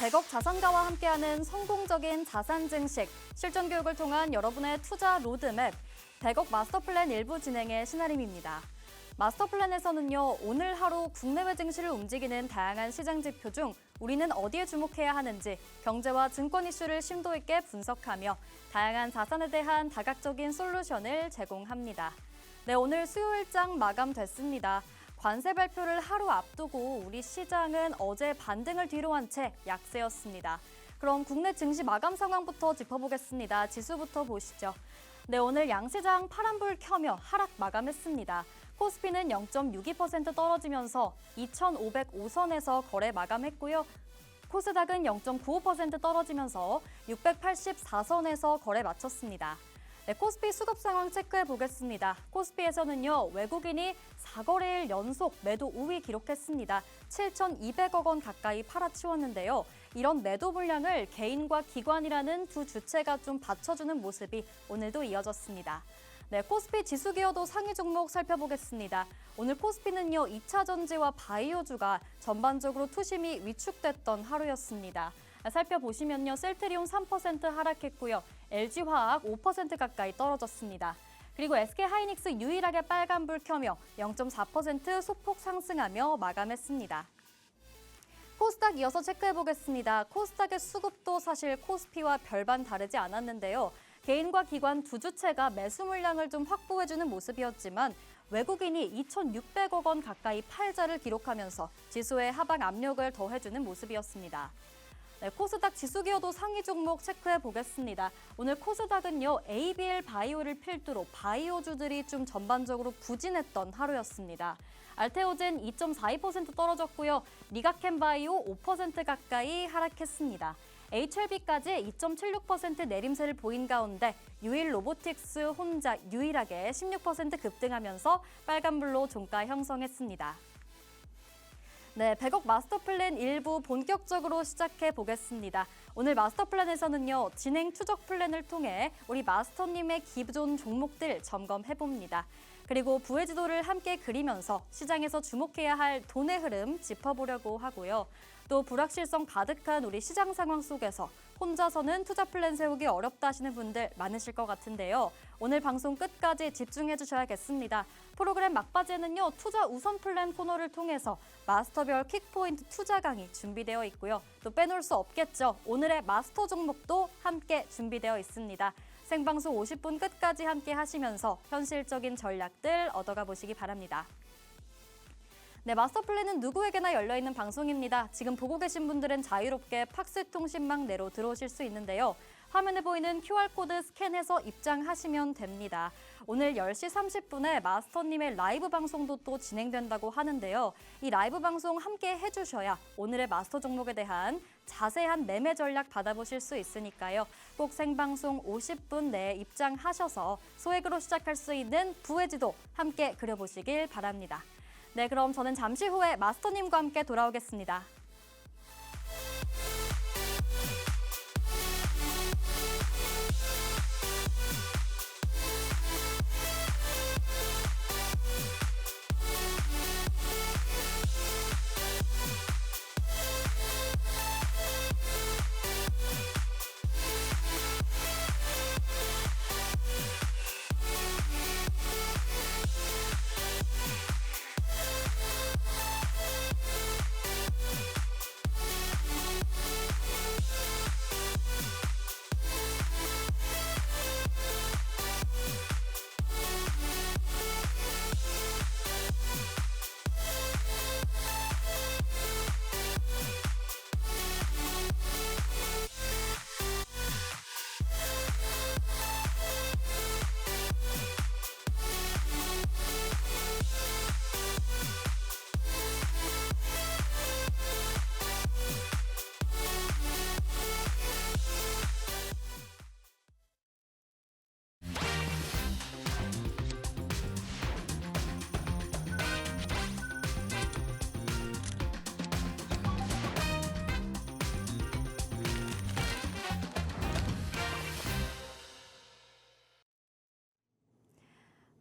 100억 자산가와 함께하는 성공적인 자산 증식, 실전 교육을 통한 여러분의 투자 로드맵, 100억 마스터플랜 일부 진행의 신아림입니다. 마스터플랜에서는요, 오늘 하루 국내외 증시를 움직이는 다양한 시장 지표 중 우리는 어디에 주목해야 하는지 경제와 증권 이슈를 심도 있게 분석하며 다양한 자산에 대한 다각적인 솔루션을 제공합니다. 네, 오늘 수요일장 마감됐습니다. 관세 발표를 하루 앞두고 우리 시장은 어제 반등을 뒤로 한 채 약세였습니다. 그럼 국내 증시 마감 상황부터 짚어보겠습니다. 지수부터 보시죠. 네, 오늘 양시장 파란불 켜며 하락 마감했습니다. 코스피는 0.62% 떨어지면서 2,505선에서 거래 마감했고요. 코스닥은 0.95% 떨어지면서 684선에서 거래 마쳤습니다. 네, 코스피 수급 상황 체크해 보겠습니다. 코스피에서는요, 외국인이 4거래일 연속 매도 우위 기록했습니다. 7,200억 원 가까이 팔아치웠는데요. 이런 매도 물량을 개인과 기관이라는 두 주체가 좀 받쳐주는 모습이 오늘도 이어졌습니다. 네, 코스피 지수 기여도 상위 종목 살펴보겠습니다. 오늘 코스피는요, 2차 전지와 바이오주가 전반적으로 투심이 위축됐던 하루였습니다. 살펴보시면요, 셀트리온 3% 하락했고요. LG화학 5% 가까이 떨어졌습니다. 그리고 SK하이닉스 유일하게 빨간불 켜며 0.4% 소폭 상승하며 마감했습니다. 코스닥 이어서 체크해보겠습니다. 코스닥의 수급도 사실 코스피와 별반 다르지 않았는데요. 개인과 기관 두 주체가 매수 물량을 좀 확보해주는 모습이었지만 외국인이 2,600억 원 가까이 팔자를 기록하면서 지수의 하방 압력을 더해주는 모습이었습니다. 네, 코스닥 지수 기여도 상위 종목 체크해 보겠습니다. 오늘 코스닥은요, ABL 바이오를 필두로 바이오주들이 좀 전반적으로 부진했던 하루였습니다. 알테오젠 2.42% 떨어졌고요. 리가켄바이오 5% 가까이 하락했습니다. HLB까지 2.76% 내림세를 보인 가운데 유일 로보틱스 혼자 유일하게 16% 급등하면서 빨간불로 종가 형성했습니다. 네, 100억 마스터플랜 일부 본격적으로 시작해 보겠습니다. 오늘 마스터플랜에서는요, 진행 추적 플랜을 통해 우리 마스터님의 기존 종목들 점검해 봅니다. 그리고 부의 지도를 함께 그리면서 시장에서 주목해야 할 돈의 흐름 짚어보려고 하고요. 또 불확실성 가득한 우리 시장 상황 속에서 혼자서는 투자 플랜 세우기 어렵다 하시는 분들 많으실 것 같은데요. 오늘 방송 끝까지 집중해 주셔야겠습니다. 프로그램 막바지에는요, 투자 우선 플랜 코너를 통해서 마스터별 퀵포인트 투자 강의 준비되어 있고요. 또 빼놓을 수 없겠죠. 오늘의 마스터 종목도 함께 준비되어 있습니다. 생방송 50분 끝까지 함께 하시면서 현실적인 전략들 얻어가 보시기 바랍니다. 네, 마스터플랜은 누구에게나 열려있는 방송입니다. 지금 보고 계신 분들은 자유롭게 팍스통신망 내로 들어오실 수 있는데요. 화면에 보이는 QR코드 스캔해서 입장하시면 됩니다. 오늘 10시 30분에 마스터님의 라이브 방송도 또 진행된다고 하는데요. 이 라이브 방송 함께 해주셔야 오늘의 마스터 종목에 대한 자세한 매매 전략 받아보실 수 있으니까요. 꼭 생방송 50분 내에 입장하셔서 소액으로 시작할 수 있는 부의 지도 함께 그려보시길 바랍니다. 네, 그럼 저는 잠시 후에 마스터님과 함께 돌아오겠습니다.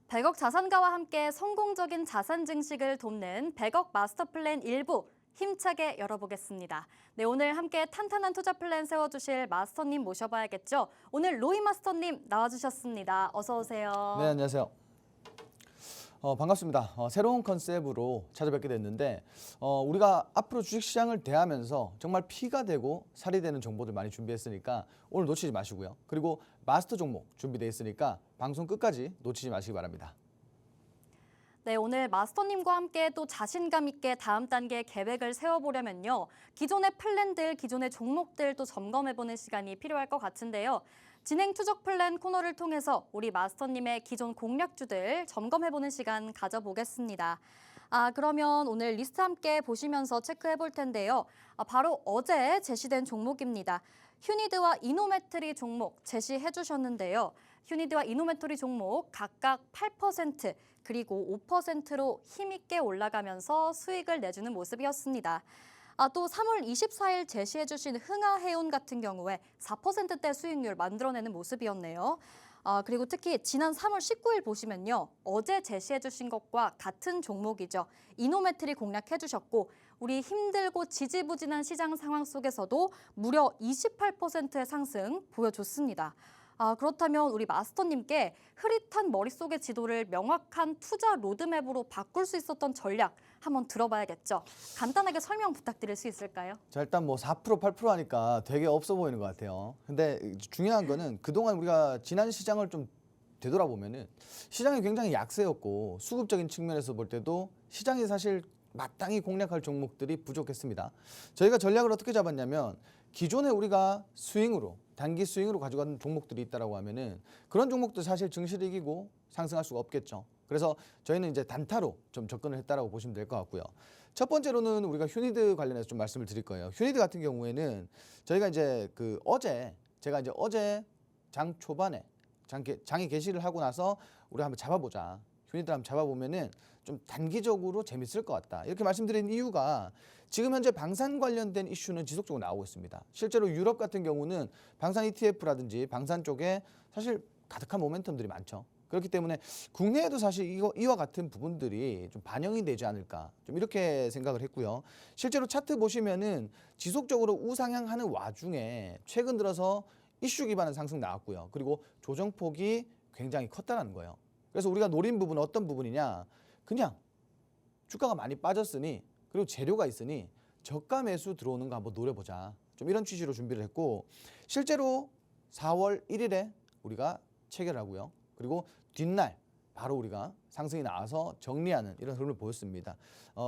(100억) 자산가와 함께 성공적인 자산 증식을 돕는 100억 마스터플랜 일부 힘차게 열어보겠습니다. 네, 오늘 함께 탄탄한 투자 플랜 세워주실 마스터님 모셔봐야겠죠. 오늘 로이 마스터님 나와주셨습니다. 어서 오세요. 네, 안녕하세요. 반갑습니다. 새로운 컨셉으로 찾아뵙게 됐는데 우리가 앞으로 주식시장을 대하면서 정말 피가 되고 살이 되는 정보들 많이 준비했으니까 오늘 놓치지 마시고요. 그리고 마스터 종목 준비되어 있으니까 방송 끝까지 놓치지 마시기 바랍니다. 네, 오늘 마스터님과 함께 또 자신감 있게 다음 단계 계획을 세워보려면요. 기존의 플랜들, 기존의 종목들 또 점검해보는 시간이 필요할 것 같은데요. 진행 추적 플랜 코너를 통해서 우리 마스터님의 기존 공략주들 점검해보는 시간 가져보겠습니다. 그러면 오늘 리스트 함께 보시면서 체크해볼 텐데요. 바로 어제 제시된 종목입니다. 휴니드와 이노메트리 종목 제시해 주셨는데요. 휴니드와 이노메트리 종목 각각 8% 그리고 5%로 힘있게 올라가면서 수익을 내주는 모습이었습니다. 또 3월 24일 제시해 주신 흥하해운 같은 경우에 4%대 수익률 만들어내는 모습이었네요. 그리고 특히 지난 3월 19일 보시면요. 어제 제시해 주신 것과 같은 종목이죠. 이노메트리 공략해 주셨고 우리 힘들고 지지부진한 시장 상황 속에서도 무려 28%의 상승 보여줬습니다. 그렇다면 우리 마스터님께 흐릿한 머릿속의 지도를 명확한 투자 로드맵으로 바꿀 수 있었던 전략 한번 들어봐야겠죠. 간단하게 설명 부탁드릴 수 있을까요? 자, 일단 뭐 4%, 8% 하니까 되게 없어 보이는 것 같아요. 근데 중요한 거는 그동안 우리가 지난 시장을 좀 되돌아보면은 시장이 굉장히 약세였고 수급적인 측면에서 볼 때도 시장이 사실 마땅히 공략할 종목들이 부족했습니다. 저희가 전략을 어떻게 잡았냐면 기존에 우리가 스윙으로 단기 스윙으로 가져가는 종목들이 있다라고 하면은 그런 종목들 사실 증시를 이기고 상승할 수가 없겠죠. 그래서 저희는 이제 단타로 좀 접근을 했다라고 보시면 될 것 같고요. 첫 번째로는 우리가 휴니드 관련해서 좀 말씀을 드릴 거예요. 휴니드 같은 경우에는 저희가 이제 제가 이제 어제 장 초반에 장이 개시를 하고 나서 우리가 한번 잡아보자. 휴니드 한번 잡아보면은 좀 단기적으로 재밌을 것 같다. 이렇게 말씀드린 이유가 지금 현재 방산 관련된 이슈는 지속적으로 나오고 있습니다. 실제로 유럽 같은 경우는 방산 ETF라든지 방산 쪽에 사실 가득한 모멘텀들이 많죠. 그렇기 때문에 국내에도 사실 이와 같은 부분들이 좀 반영이 되지 않을까 좀 이렇게 생각을 했고요. 실제로 차트 보시면은 지속적으로 우상향하는 와중에 최근 들어서 이슈 기반의 상승 나왔고요. 그리고 조정폭이 굉장히 컸다는 거예요. 그래서 우리가 노린 부분은 어떤 부분이냐? 그냥 주가가 많이 빠졌으니 그리고 재료가 있으니 저가 매수 들어오는 거 한번 노려보자. 좀 이런 취지로 준비를 했고 실제로 4월 1일에 우리가 체결하고요. 그리고 뒷날 바로 우리가 상승이 나와서 정리하는 이런 흐름을 보였습니다.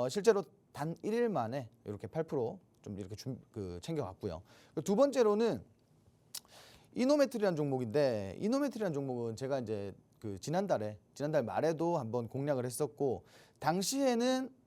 실제로 단 1일 만에 이렇게 8%좀 이렇게 챙겨갔고요. 두 번째로는 이노메트리라는 종목인데 이노메트리라는 종목은 제가 이제 지난달 말에도 한번 공략을 했었고 당시에는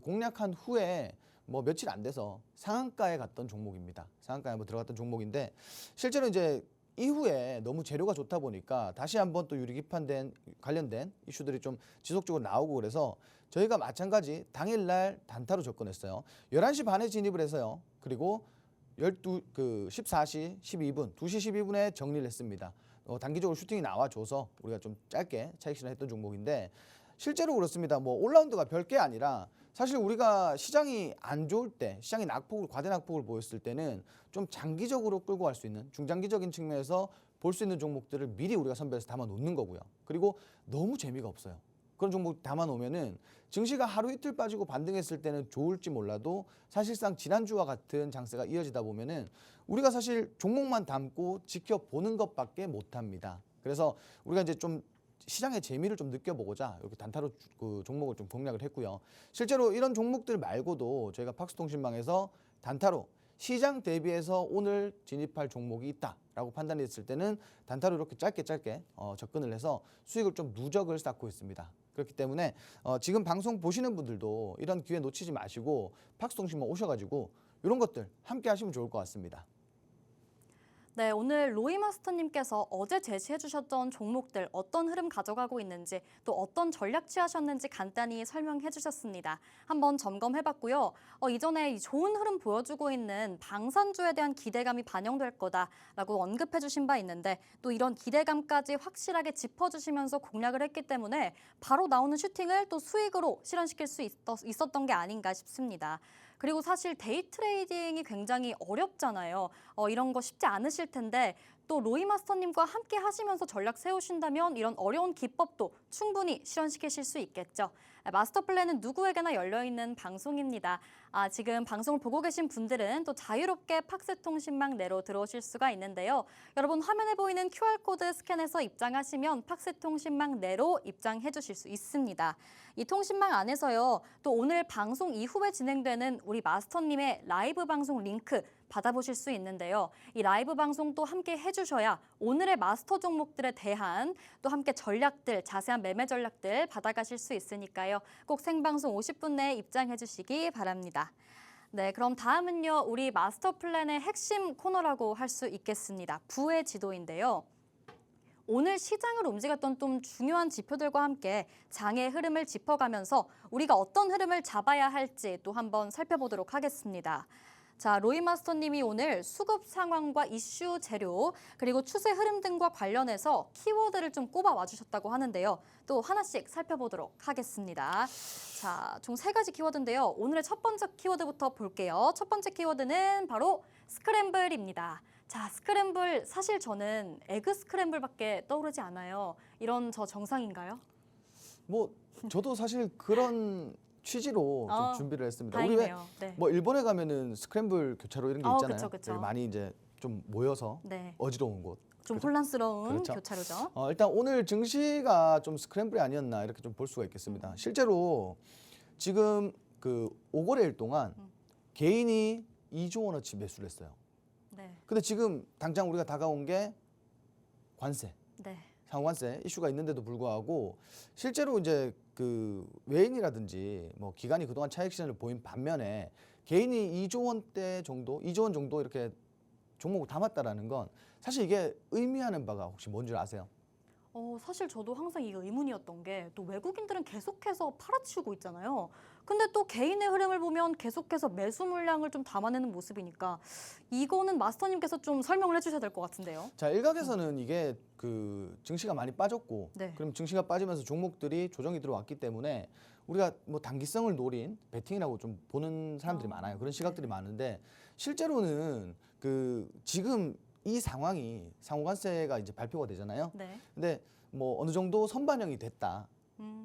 공략한 후에 뭐 며칠 안 돼서 상한가에 갔던 종목입니다. 상한가에 한번 들어갔던 종목인데 실제로 이제 이후에 너무 재료가 좋다 보니까 다시 한번 또 유리기판 관련된 이슈들이 좀 지속적으로 나오고 그래서 저희가 마찬가지 당일날 단타로 접근했어요. 11시 반에 진입을 해서요. 그리고 14시 12분, 2시 12분에 정리를 했습니다. 단기적으로 슈팅이 나와줘서 우리가 좀 짧게 차익 실현했던 종목인데 실제로 그렇습니다. 뭐 올라운드가 별게 아니라 사실 우리가 시장이 안 좋을 때, 시장이 과대 낙폭을 보였을 때는 좀 장기적으로 끌고 갈 수 있는 중장기적인 측면에서 볼 수 있는 종목들을 미리 우리가 선별해서 담아 놓는 거고요. 그리고 너무 재미가 없어요. 그런 종목 담아 놓으면은 증시가 하루 이틀 빠지고 반등했을 때는 좋을지 몰라도 사실상 지난주와 같은 장세가 이어지다 보면은 우리가 사실 종목만 담고 지켜보는 것밖에 못합니다. 그래서 우리가 이제 좀 시장의 재미를 좀 느껴보고자 이렇게 단타로 종목을 좀 공략을 했고요. 실제로 이런 종목들 말고도 저희가 팍스통신망에서 단타로 시장 대비해서 오늘 진입할 종목이 있다라고 판단했을 때는 단타로 이렇게 짧게 접근을 해서 수익을 좀 누적을 쌓고 있습니다. 그렇기 때문에 지금 방송 보시는 분들도 이런 기회 놓치지 마시고 팍스통신망 오셔가지고 이런 것들 함께 하시면 좋을 것 같습니다. 네, 오늘 로이 마스터님께서 어제 제시해 주셨던 종목들 어떤 흐름 가져가고 있는지 또 어떤 전략 취하셨는지 간단히 설명해 주셨습니다. 한번 점검해 봤고요. 이전에 이 좋은 흐름 보여주고 있는 방산주에 대한 기대감이 반영될 거다라고 언급해 주신 바 있는데 또 이런 기대감까지 확실하게 짚어주시면서 공략을 했기 때문에 바로 나오는 슈팅을 또 수익으로 실현시킬 수 있었던 게 아닌가 싶습니다. 그리고 사실 데이 트레이딩이 굉장히 어렵잖아요. 이런 거 쉽지 않으실 텐데 또 로이 마스터님과 함께 하시면서 전략 세우신다면 이런 어려운 기법도 충분히 실현시키실 수 있겠죠. 마스터 플랜은 누구에게나 열려있는 방송입니다. 지금 방송을 보고 계신 분들은 또 자유롭게 팍스 통신망 내로 들어오실 수가 있는데요. 여러분 화면에 보이는 QR코드 스캔해서 입장하시면 팍스 통신망 내로 입장해 주실 수 있습니다. 이 통신망 안에서요. 또 오늘 방송 이후에 진행되는 우리 마스터님의 라이브 방송 링크 받아보실 수 있는데요. 이 라이브 방송도 함께 해주셔야 오늘의 마스터 종목들에 대한 또 함께 전략들, 자세한 매매 전략들 받아가실 수 있으니까요. 꼭 생방송 50분 내에 입장해 주시기 바랍니다. 네, 그럼 다음은요. 우리 마스터 플랜의 핵심 코너라고 할 수 있겠습니다. 부의 지도인데요. 오늘 시장을 움직였던 좀 중요한 지표들과 함께 장의 흐름을 짚어가면서 우리가 어떤 흐름을 잡아야 할지 또 한번 살펴보도록 하겠습니다. 자, 로이 마스터님이 오늘 수급 상황과 이슈 재료 그리고 추세 흐름 등과 관련해서 키워드를 좀 꼽아와 주셨다고 하는데요. 또 하나씩 살펴보도록 하겠습니다. 자, 총 3가지 키워드인데요. 오늘의 첫 번째 키워드부터 볼게요. 첫 번째 키워드는 바로 스크램블입니다. 자, 스크램블 사실 저는 에그 스크램블밖에 떠오르지 않아요. 이런 저 정상인가요? 뭐 저도 사실 그런 취지로 좀 준비를 했습니다. 우리 왜 다행이네요. 네. 뭐 일본에 가면은 스크램블 교차로 이런 게 있잖아요. 그쵸, 그쵸. 되게 많이 이제 좀 모여서 네. 어지러운 곳. 좀 그죠? 혼란스러운 그렇죠. 교차로죠. 일단 오늘 증시가 좀 스크램블이 아니었나 이렇게 좀 볼 수가 있겠습니다. 실제로 지금 그 5거래일 동안 개인이 2조 원어치 매수를 했어요. 네. 근데 지금 당장 우리가 다가온 게 관세, 네. 상호관세 이슈가 있는데도 불구하고 실제로 이제 그 외인이라든지 뭐 기관이 그동안 차익 실현을 보인 반면에 개인이 2조 원대 정도, 2조 원 정도 이렇게 종목을 담았다라는 건 사실 이게 의미하는 바가 혹시 뭔 줄 아세요? 사실 저도 항상 이게 의문이었던 게 또 외국인들은 계속해서 팔아치우고 있잖아요. 근데 또 개인의 흐름을 보면 계속해서 매수 물량을 좀 담아내는 모습이니까 이거는 마스터님께서 좀 설명을 해주셔야 될 것 같은데요. 자, 일각에서는 이게 그 증시가 많이 빠졌고 네. 그럼 증시가 빠지면서 종목들이 조정이 들어왔기 때문에 우리가 뭐 단기성을 노린 베팅이라고 좀 보는 사람들이 많아요. 그런 시각들이 많은데 실제로는 그 지금 이 상황이 상호관세가 이제 발표가 되잖아요. 네. 근데 뭐 어느 정도 선반영이 됐다.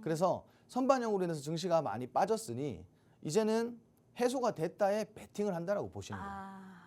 그래서 선반영으로 인해서 증시가 많이 빠졌으니 이제는 해소가 됐다에 베팅을 한다라고 보시는 거예요.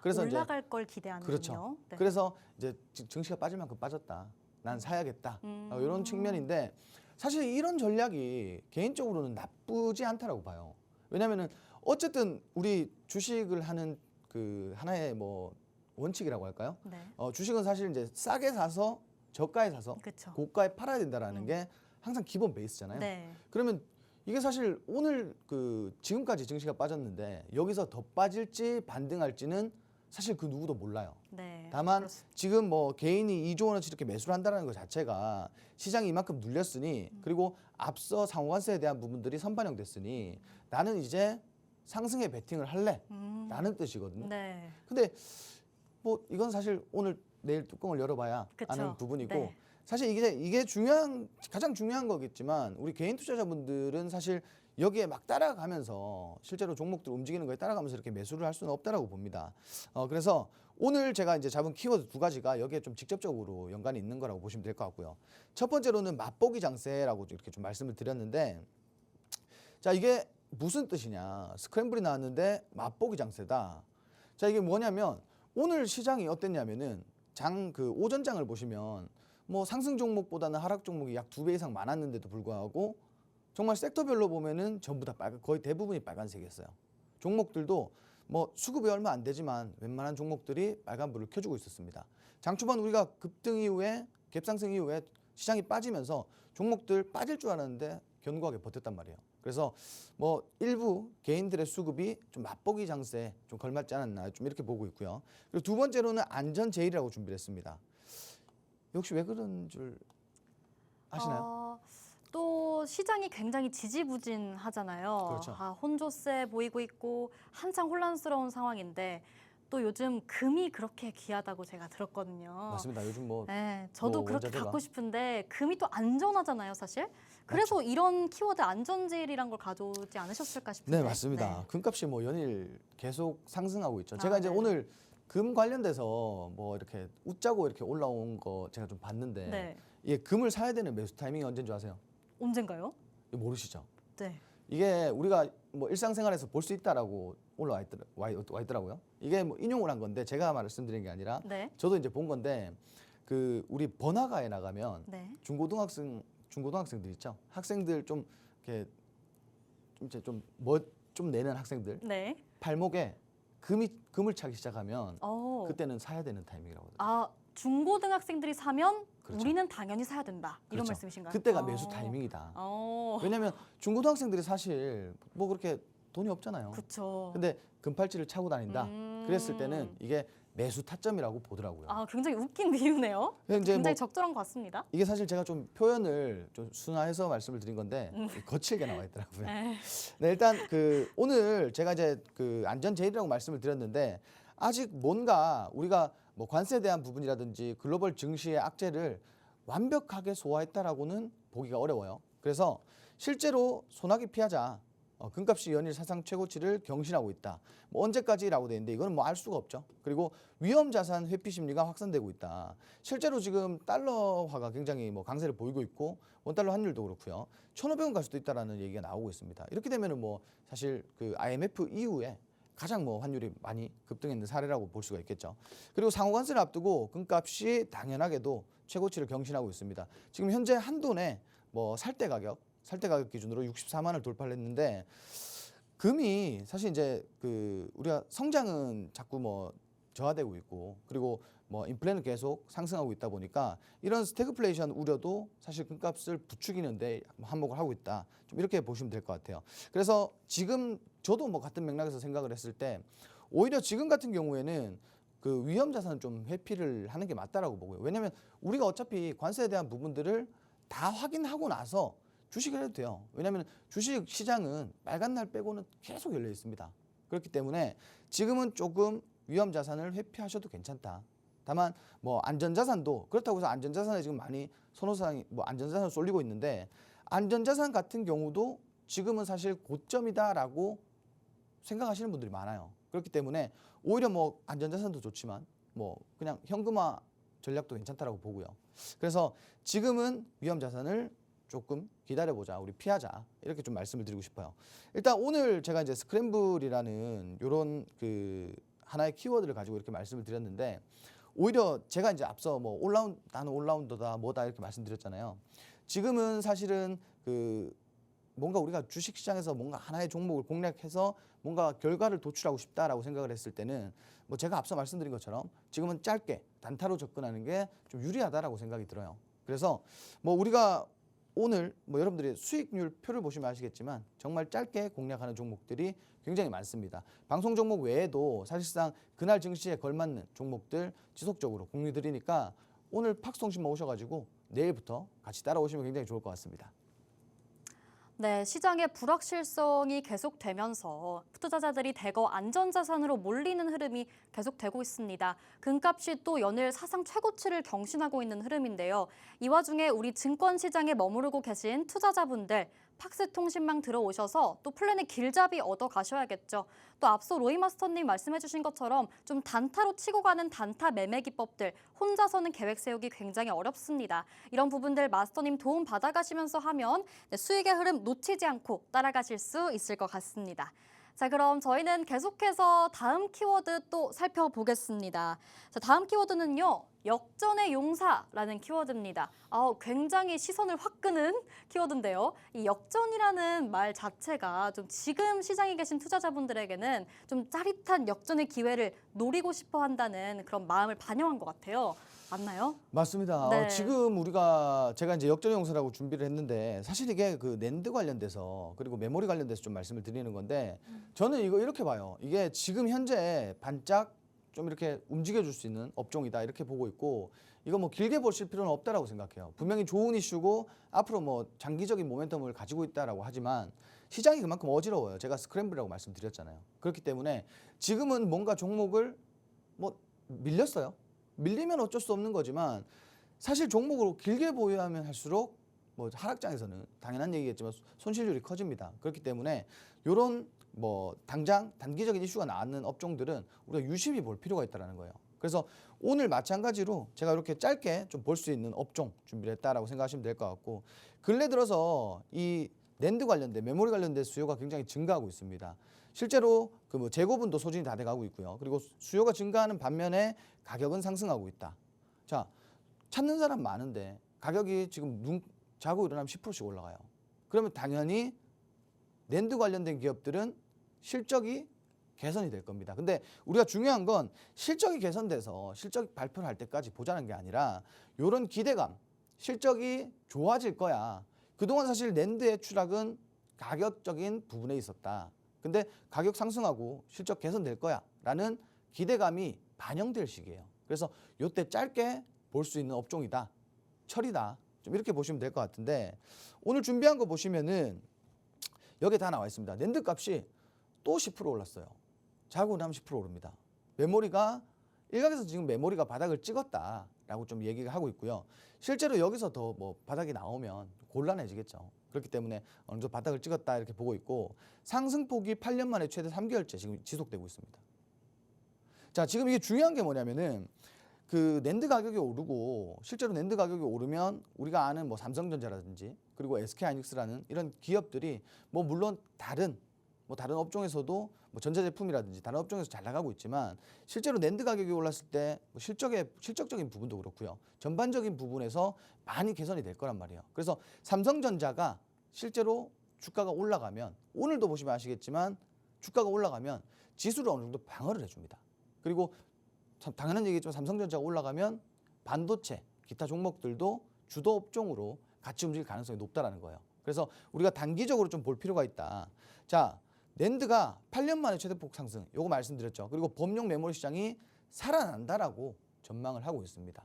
그래서 이제 올라갈 걸 기대하는군요. 그렇죠. 네. 그래서 이제 증시가 빠질 만큼 빠졌다. 난 사야겠다. 이런 측면인데 사실 이런 전략이 개인적으로는 나쁘지 않다라고 봐요. 왜냐하면은 어쨌든 우리 주식을 하는 그 하나의 뭐 원칙이라고 할까요? 네. 주식은 사실 이제 싸게 사서 저가에 사서 그렇죠. 고가에 팔아야 된다라는 게 항상 기본 베이스잖아요. 네. 그러면 이게 사실 오늘 그 지금까지 증시가 빠졌는데 여기서 더 빠질지 반등할지는 사실 그 누구도 몰라요. 네. 다만 그렇습니다. 지금 뭐 개인이 2조 원어치 이렇게 매수를 한다는 것 자체가 시장이 이만큼 눌렸으니 그리고 앞서 상호관세에 대한 부분들이 선반영됐으니 나는 이제 상승에 베팅을 할래 라는 뜻이거든요. 네. 근데 뭐 이건 사실 오늘 내일 뚜껑을 열어봐야 그쵸. 아는 부분이고 네. 사실 이게 가장 중요한 거겠지만 우리 개인 투자자분들은 사실 여기에 막 따라가면서 실제로 종목들 움직이는 거에 따라가면서 이렇게 매수를 할 수는 없다라고 봅니다. 그래서 오늘 제가 이제 잡은 키워드 2가지가 여기에 좀 직접적으로 연관이 있는 거라고 보시면 될 것 같고요. 첫 번째로는 맛보기 장세라고 이렇게 좀 말씀을 드렸는데 자, 이게 무슨 뜻이냐? 스크램블이 나왔는데 맛보기 장세다. 자, 이게 뭐냐면 오늘 시장이 어땠냐면은 그 오전장을 보시면 뭐 상승 종목보다는 하락 종목이 약 2배 이상 많았는데도 불구하고 정말 섹터별로 보면은 전부 다 거의 대부분이 빨간색이었어요. 종목들도 뭐 수급이 얼마 안 되지만 웬만한 종목들이 빨간불을 켜주고 있었습니다. 장 초반 우리가 급등 이후에 갭상승 이후에 시장이 빠지면서 종목들 빠질 줄 알았는데 견고하게 버텼단 말이에요. 그래서 뭐 일부 개인들의 수급이 좀 맛보기 장세에 좀 걸맞지 않았나 좀 이렇게 보고 있고요. 그리고 두 번째로는 안전 제일이라고 준비를 했습니다. 혹시 왜 그런 줄 아시나요? 또 시장이 굉장히 지지부진하잖아요. 그렇죠. 혼조세 보이고 있고 한창 혼란스러운 상황인데 또 요즘 금이 그렇게 귀하다고 제가 들었거든요. 맞습니다. 요즘 뭐 네, 저도 뭐 그렇게 원자재가. 갖고 싶은데 금이 또 안전하잖아요, 사실. 그래서 이런 키워드 안전제일이란 걸 가져오지 않으셨을까 싶은데. 네, 맞습니다. 네. 금값이 뭐 연일 계속 상승하고 있죠. 제가 아, 이제 네. 오늘 금 관련돼서 뭐 이렇게 웃자고 이렇게 올라온 거 제가 좀 봤는데 네. 이게 금을 사야 되는 매수 타이밍이 언제인 줄 아세요? 언젠가요? 이거 모르시죠? 네. 이게 우리가 뭐 일상생활에서 볼 수 있다라고 와 있더라고요. 이게 뭐 인용을 한 건데 제가 말씀드린 게 아니라 네. 저도 이제 본 건데 그 우리 번화가에 나가면 네. 중고등학생들 있죠. 학생들 좀 이렇게 좀 이제 좀 내는 학생들 네. 발목에 금을 차기 시작하면 어. 그때는 사야 되는 타이밍이라고 하더라고요. 아, 중고등학생들이 사면 그렇죠. 우리는 당연히 사야 된다. 이런 그렇죠. 말씀이신가요? 그때가 매수 타이밍이다. 어. 왜냐하면 중고등학생들이 사실 뭐 그렇게 돈이 없잖아요. 그렇죠. 근데 금팔찌를 차고 다닌다. 그랬을 때는 이게 매수 타점이라고 보더라고요. 아, 굉장히 웃긴 비유네요. 근데 이제 굉장히 뭐 적절한 것 같습니다. 이게 사실 제가 좀 표현을 좀 순화해서 말씀을 드린 건데 거칠게 나와 있더라고요. 네. 네, 일단 그 오늘 제가 이제 그 안전 제일이라고 말씀을 드렸는데 아직 뭔가 우리가 뭐 관세에 대한 부분이라든지 글로벌 증시의 악재를 완벽하게 소화했다라고는 보기가 어려워요. 그래서 실제로 소나기 피하자. 금값이 연일 사상 최고치를 경신하고 있다. 뭐 언제까지라고 돼 있는데 이거는 뭐 알 수가 없죠. 그리고 위험 자산 회피 심리가 확산되고 있다. 실제로 지금 달러화가 굉장히 뭐 강세를 보이고 있고 원달러 환율도 그렇고요. 1,500원 갈 수도 있다라는 얘기가 나오고 있습니다. 이렇게 되면은 뭐 사실 그 IMF 이후에 가장 뭐 환율이 많이 급등했는 사례라고 볼 수가 있겠죠. 그리고 상호관세를 앞두고 금값이 당연하게도 최고치를 경신하고 있습니다. 지금 현재 한돈에 뭐 살 때 가격 기준으로 64만을 돌파를 했는데 금이 사실 이제 그 우리가 성장은 자꾸 뭐 저하되고 있고 그리고 뭐 인플레는 계속 상승하고 있다 보니까 이런 스태그플레이션 우려도 사실 금값을 부추기는데 한몫을 하고 있다. 좀 이렇게 보시면 될 것 같아요. 그래서 지금 저도 뭐 같은 맥락에서 생각을 했을 때 오히려 지금 같은 경우에는 그 위험 자산은 좀 회피를 하는 게 맞다라고 보고요. 왜냐하면 우리가 어차피 관세에 대한 부분들을 다 확인하고 나서 주식을 해도 돼요. 왜냐하면 주식 시장은 빨간 날 빼고는 계속 열려 있습니다. 그렇기 때문에 지금은 조금 위험 자산을 회피하셔도 괜찮다. 다만 뭐 안전자산도 그렇다고 해서 안전자산에 지금 많이 선호사항이 뭐 안전자산을 쏠리고 있는데 안전자산 같은 경우도 지금은 사실 고점이다라고 생각하시는 분들이 많아요. 그렇기 때문에 오히려 뭐 안전자산도 좋지만 뭐 그냥 현금화 전략도 괜찮다라고 보고요. 그래서 지금은 위험 자산을 조금 기다려보자, 우리 피하자 이렇게 좀 말씀을 드리고 싶어요. 일단 오늘 제가 이제 스크램블이라는 이런 그 하나의 키워드를 가지고 이렇게 말씀을 드렸는데 오히려 제가 이제 앞서 뭐 나는 올라운더다 뭐다 이렇게 말씀드렸잖아요. 지금은 사실은 그 뭔가 우리가 주식시장에서 뭔가 하나의 종목을 공략해서 뭔가 결과를 도출하고 싶다라고 생각을 했을 때는 뭐 제가 앞서 말씀드린 것처럼 지금은 짧게 단타로 접근하는 게 좀 유리하다라고 생각이 들어요. 그래서 뭐 우리가 오늘 뭐 여러분들이 수익률 표를 보시면 아시겠지만 정말 짧게 공략하는 종목들이 굉장히 많습니다. 방송 종목 외에도 사실상 그날 증시에 걸맞는 종목들 지속적으로 공유드리니까 오늘 팍송신문 오셔가지고 내일부터 같이 따라오시면 굉장히 좋을 것 같습니다. 네, 시장의 불확실성이 계속되면서 투자자들이 대거 안전자산으로 몰리는 흐름이 계속되고 있습니다. 금값이 또 연일 사상 최고치를 경신하고 있는 흐름인데요. 이 와중에 우리 증권시장에 머무르고 계신 투자자분들 팍스통신망 들어오셔서 또 플랜의 길잡이 얻어 가셔야겠죠. 또 앞서 로이 마스터님 말씀해 주신 것처럼 좀 단타로 치고 가는 단타 매매 기법들 혼자서는 계획 세우기 굉장히 어렵습니다. 이런 부분들 마스터님 도움 받아가시면서 하면 수익의 흐름 놓치지 않고 따라가실 수 있을 것 같습니다. 자, 그럼 저희는 계속해서 다음 키워드 또 살펴보겠습니다. 자, 다음 키워드는요. 역전의 용사라는 키워드입니다. 굉장히 시선을 확 끄는 키워드인데요. 이 역전이라는 말 자체가 좀 지금 시장에 계신 투자자분들에게는 좀 짜릿한 역전의 기회를 노리고 싶어 한다는 그런 마음을 반영한 것 같아요. 맞나요? 맞습니다. 네. 지금 제가 이제 역전의 용사라고 준비를 했는데 사실 이게 그 낸드 관련돼서 그리고 메모리 관련돼서 좀 말씀을 드리는 건데 저는 이거 이렇게 봐요. 이게 지금 현재 반짝 좀 이렇게 움직여줄 수 있는 업종이다 이렇게 보고 있고 이거 뭐 길게 보실 필요는 없다라고 생각해요. 분명히 좋은 이슈고 앞으로 뭐 장기적인 모멘텀을 가지고 있다라고 하지만 시장이 그만큼 어지러워요. 제가 스크램블이라고 말씀드렸잖아요. 그렇기 때문에 지금은 뭔가 종목을 뭐 밀렸어요. 밀리면 어쩔 수 없는 거지만 사실 종목으로 길게 보유하면 할수록 뭐 하락장에서는 당연한 얘기겠지만 손실률이 커집니다. 그렇기 때문에 이런 뭐 당장 단기적인 이슈가 나왔는 업종들은 우리가 유심히 볼 필요가 있다는 거예요. 그래서 오늘 마찬가지로 제가 이렇게 짧게 좀 볼 수 있는 업종 준비를 했다라고 생각하시면 될 것 같고, 근래 들어서 이 낸드 관련된 메모리 관련된 수요가 굉장히 증가하고 있습니다. 실제로 그 뭐 재고분도 소진이 다 돼가고 있고요. 그리고 수요가 증가하는 반면에 가격은 상승하고 있다. 자, 찾는 사람 많은데 가격이 지금 눈 자고 일어나면 10%씩 올라가요. 그러면 당연히 낸드 관련된 기업들은 실적이 개선이 될 겁니다. 근데 우리가 중요한 건 실적이 개선돼서 실적 발표를 할 때까지 보자는 게 아니라 이런 기대감, 실적이 좋아질 거야. 그동안 사실 낸드의 추락은 가격적인 부분에 있었다. 근데 가격 상승하고 실적 개선될 거야 라는 기대감이 반영될 시기예요. 그래서 이때 짧게 볼 수 있는 업종이다. 철이다. 좀 이렇게 보시면 될 것 같은데, 오늘 준비한 거 보시면은 여기에 다 나와 있습니다. 낸드 값이 또 10% 올랐어요. 자고 나면 10% 오릅니다. 메모리가 일각에서 지금 메모리가 바닥을 찍었다라고 좀 얘기가 하고 있고요. 실제로 여기서 더 뭐 바닥이 나오면 곤란해지겠죠. 그렇기 때문에 어느 정도 바닥을 찍었다 이렇게 보고 있고, 상승폭이 8년 만에 최대 3개월째 지금 지속되고 있습니다. 자, 지금 이게 중요한 게 뭐냐면은 그 낸드 가격이 오르고, 실제로 낸드 가격이 오르면 우리가 아는 뭐 삼성전자라든지 그리고 SK하이닉스라는 이런 기업들이 뭐 물론 다른 업종에서도 뭐 전자제품이라든지 다른 업종에서 잘 나가고 있지만, 실제로 낸드 가격이 올랐을 때 뭐 실적적인 부분도 그렇고요. 전반적인 부분에서 많이 개선이 될 거란 말이에요. 그래서 삼성전자가 실제로 주가가 올라가면, 오늘도 보시면 아시겠지만 주가가 올라가면 지수를 어느 정도 방어를 해줍니다. 그리고 당연한 얘기겠지만 삼성전자가 올라가면 반도체, 기타 종목들도 주도 업종으로 같이 움직일 가능성이 높다라는 거예요. 그래서 우리가 단기적으로 좀 볼 필요가 있다. 자, 낸드가 8년 만에 최대폭 상승, 요거 말씀드렸죠. 그리고 범용 메모리 시장이 살아난다라고 전망을 하고 있습니다.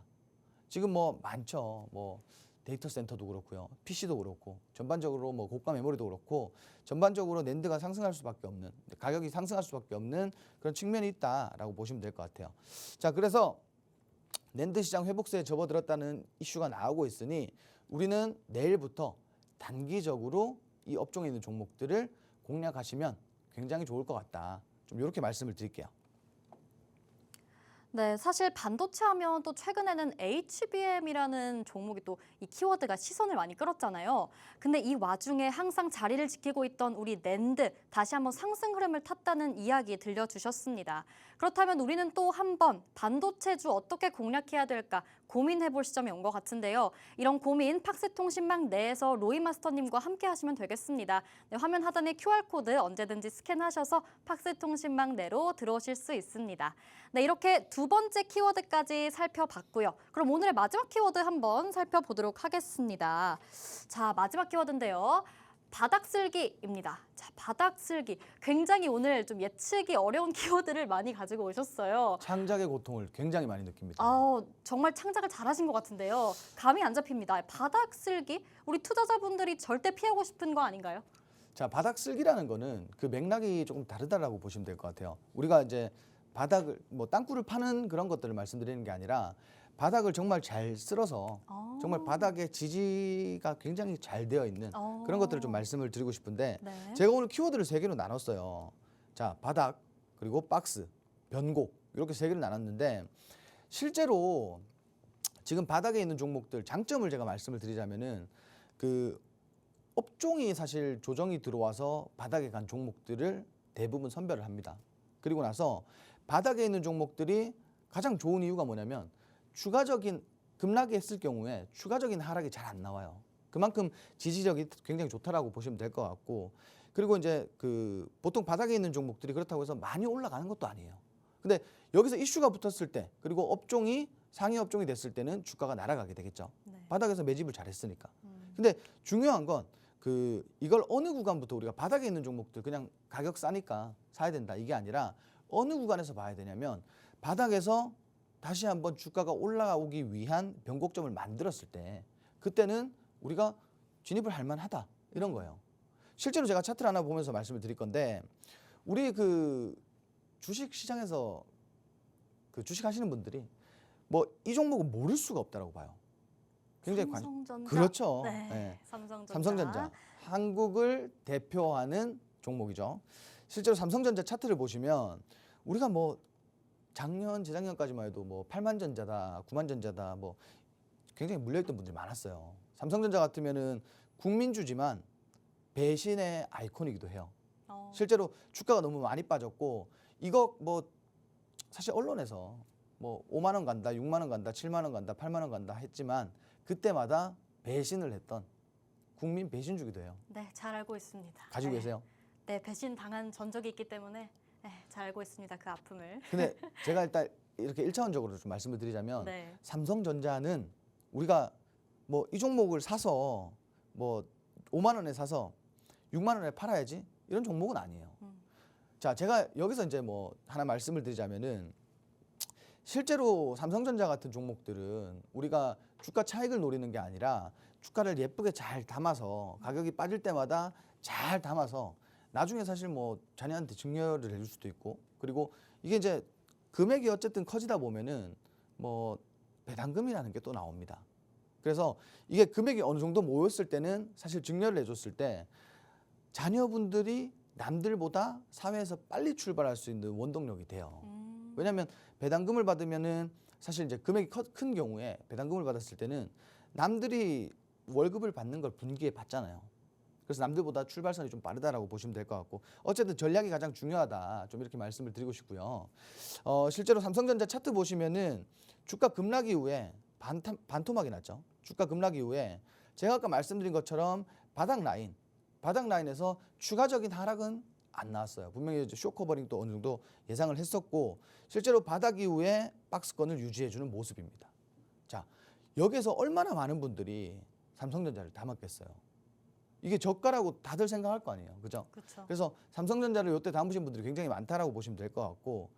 지금 뭐 많죠. 뭐 데이터 센터도 그렇고요. PC도 그렇고, 전반적으로 뭐 고가 메모리도 그렇고, 전반적으로 낸드가 상승할 수밖에 없는, 가격이 상승할 수밖에 없는 그런 측면이 있다라고 보시면 될 것 같아요. 자, 그래서 낸드 시장 회복세에 접어들었다는 이슈가 나오고 있으니 우리는 내일부터 단기적으로 이 업종에 있는 종목들을 공략하시면 굉장히 좋을 것 같다. 좀 이렇게 말씀을 드릴게요. 네, 사실 반도체 하면 또 최근에는 HBM이라는 종목이 또 이 키워드가 시선을 많이 끌었잖아요. 근데 이 와중에 항상 자리를 지키고 있던 우리 낸드 다시 한번 상승 흐름을 탔다는 이야기 들려주셨습니다. 그렇다면 우리는 또 한 번 반도체주 어떻게 공략해야 될까 고민해 볼 시점이 온 것 같은데요. 이런 고민 팍스통신망 내에서 로이 마스터님과 함께 하시면 되겠습니다. 네, 화면 하단의 QR코드 언제든지 스캔하셔서 팍스통신망 내로 들어오실 수 있습니다. 네, 이렇게 두 번째 키워드까지 살펴봤고요. 그럼 오늘의 마지막 키워드 한번 살펴보도록 하겠습니다. 자, 마지막 키워드인데요. 바닥쓸기입니다. 자, 바닥쓸기. 굉장히 오늘 좀 예측이 어려운 키워드를 많이 가지고 오셨어요. 창작의 고통을 굉장히 많이 느낍니다. 정말 창작을 잘하신 것 같은데요. 감이 안 잡힙니다. 바닥쓸기? 우리 투자자분들이 절대 피하고 싶은 거 아닌가요? 자, 바닥쓸기라는 거는 그 맥락이 조금 다르다라고 보시면 될 것 같아요. 우리가 이제 바닥을 뭐 땅굴을 파는 그런 것들을 말씀드리는 게 아니라 바닥을 정말 잘 쓸어서 정말 바닥의 지지가 굉장히 잘 되어 있는 그런 것들을 좀 말씀을 드리고 싶은데, 네. 제가 오늘 키워드를 3개로 나눴어요. 자, 바닥, 그리고 박스, 변곡, 이렇게 3개를 나눴는데, 실제로 지금 바닥에 있는 종목들 장점을 제가 말씀을 드리자면은 그 업종이 사실 조정이 들어와서 바닥에 간 종목들을 대부분 선별을 합니다. 그리고 나서 바닥에 있는 종목들이 가장 좋은 이유가 뭐냐면 추가적인 급락이 했을 경우에 추가적인 하락이 잘 안 나와요. 그만큼 지지력이 굉장히 좋다라고 보시면 될 것 같고, 그리고 이제 그 보통 바닥에 있는 종목들이 그렇다고 해서 많이 올라가는 것도 아니에요. 근데 여기서 이슈가 붙었을 때, 그리고 업종이 상위 업종이 됐을 때는 주가가 날아가게 되겠죠. 네. 바닥에서 매집을 잘했으니까. 근데 중요한 건 그 이걸 어느 구간부터 우리가 바닥에 있는 종목들 그냥 가격 싸니까 사야 된다 이게 아니라 어느 구간에서 봐야 되냐면, 바닥에서 다시 한번 주가가 올라오기 위한 변곡점을 만들었을 때 그때는 우리가 진입을 할 만하다 이런 거예요. 실제로 제가 차트를 하나 보면서 말씀을 드릴 건데, 우리 그 주식 시장에서 그 주식 하시는 분들이 뭐 이 종목은 모를 수가 없다라고 봐요. 굉장히 삼성전자. 그렇죠. 네. 네. 삼성전자. 삼성전자 한국을 대표하는 종목이죠. 실제로 삼성전자 차트를 보시면 우리가 뭐 작년 재작년까지만 해도 뭐 8만전자다 9만전자다 뭐 굉장히 물려있던 분들이 많았어요. 삼성전자 같으면은 국민주지만 배신의 아이콘이기도 해요. 실제로 주가가 너무 많이 빠졌고 이거 뭐 사실 언론에서 뭐 5만 원 간다 6만 원 간다 7만 원 간다 8만 원 간다 했지만 그때마다 배신을 했던 국민 배신주기도 해요. 네, 잘 알고 있습니다. 가지고 네. 계세요? 네, 배신 당한 전적이 있기 때문에 네, 잘 알고 있습니다. 그 아픔을. 근데 제가 일단 이렇게 1차원적으로 좀 말씀을 드리자면 네. 삼성전자는 우리가 뭐 이 종목을 사서 뭐 5만 원에 사서 6만 원에 팔아야지 이런 종목은 아니에요. 자, 제가 여기서 이제 뭐 하나 말씀을 드리자면은 실제로 삼성전자 같은 종목들은 우리가 주가 차익을 노리는 게 아니라 주가를 예쁘게 잘 담아서 가격이 빠질 때마다 잘 담아서 나중에 사실 뭐 자녀한테 증여를 해줄 수도 있고 그리고 이게 이제 금액이 어쨌든 커지다 보면은 뭐 배당금이라는 게 또 나옵니다. 그래서 이게 금액이 어느 정도 모였을 때는 사실 증여를 해줬을 때 자녀분들이 남들보다 사회에서 빨리 출발할 수 있는 원동력이 돼요. 왜냐하면 배당금을 받으면은 사실 이제 금액이 큰 경우에 배당금을 받았을 때는 남들이 월급을 받는 걸 분기에 받잖아요. 그래서 남들보다 출발선이 좀 빠르다라고 보시면 될 것 같고 어쨌든 전략이 가장 중요하다 좀 이렇게 말씀을 드리고 싶고요. 실제로 삼성전자 차트 보시면은 주가 급락 이후에 반토막이 났죠. 주가 급락 이후에 제가 아까 말씀드린 것처럼 바닥 라인에서 추가적인 하락은 안 나왔어요. 분명히 이제 쇼커버링도 어느 정도 예상을 했었고 실제로 바닥 이후에 박스권을 유지해주는 모습입니다. 자, 여기서 얼마나 많은 분들이 삼성전자를 담았겠어요. 이게 저가라고 다들 생각할 거 아니에요, 그죠? 그렇죠. 그래서 삼성전자를 이때 담으신 분들이 굉장히 많다라고 보시면 될 것 같고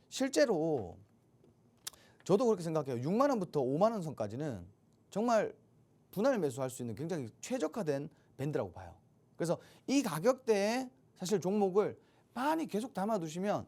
실제로 저도 그렇게 생각해요. 6만 원부터 5만 원 선까지는 정말 분할 매수할 수 있는 굉장히 최적화된 밴드라고 봐요. 그래서 이 가격대에 사실 종목을 많이 계속 담아두시면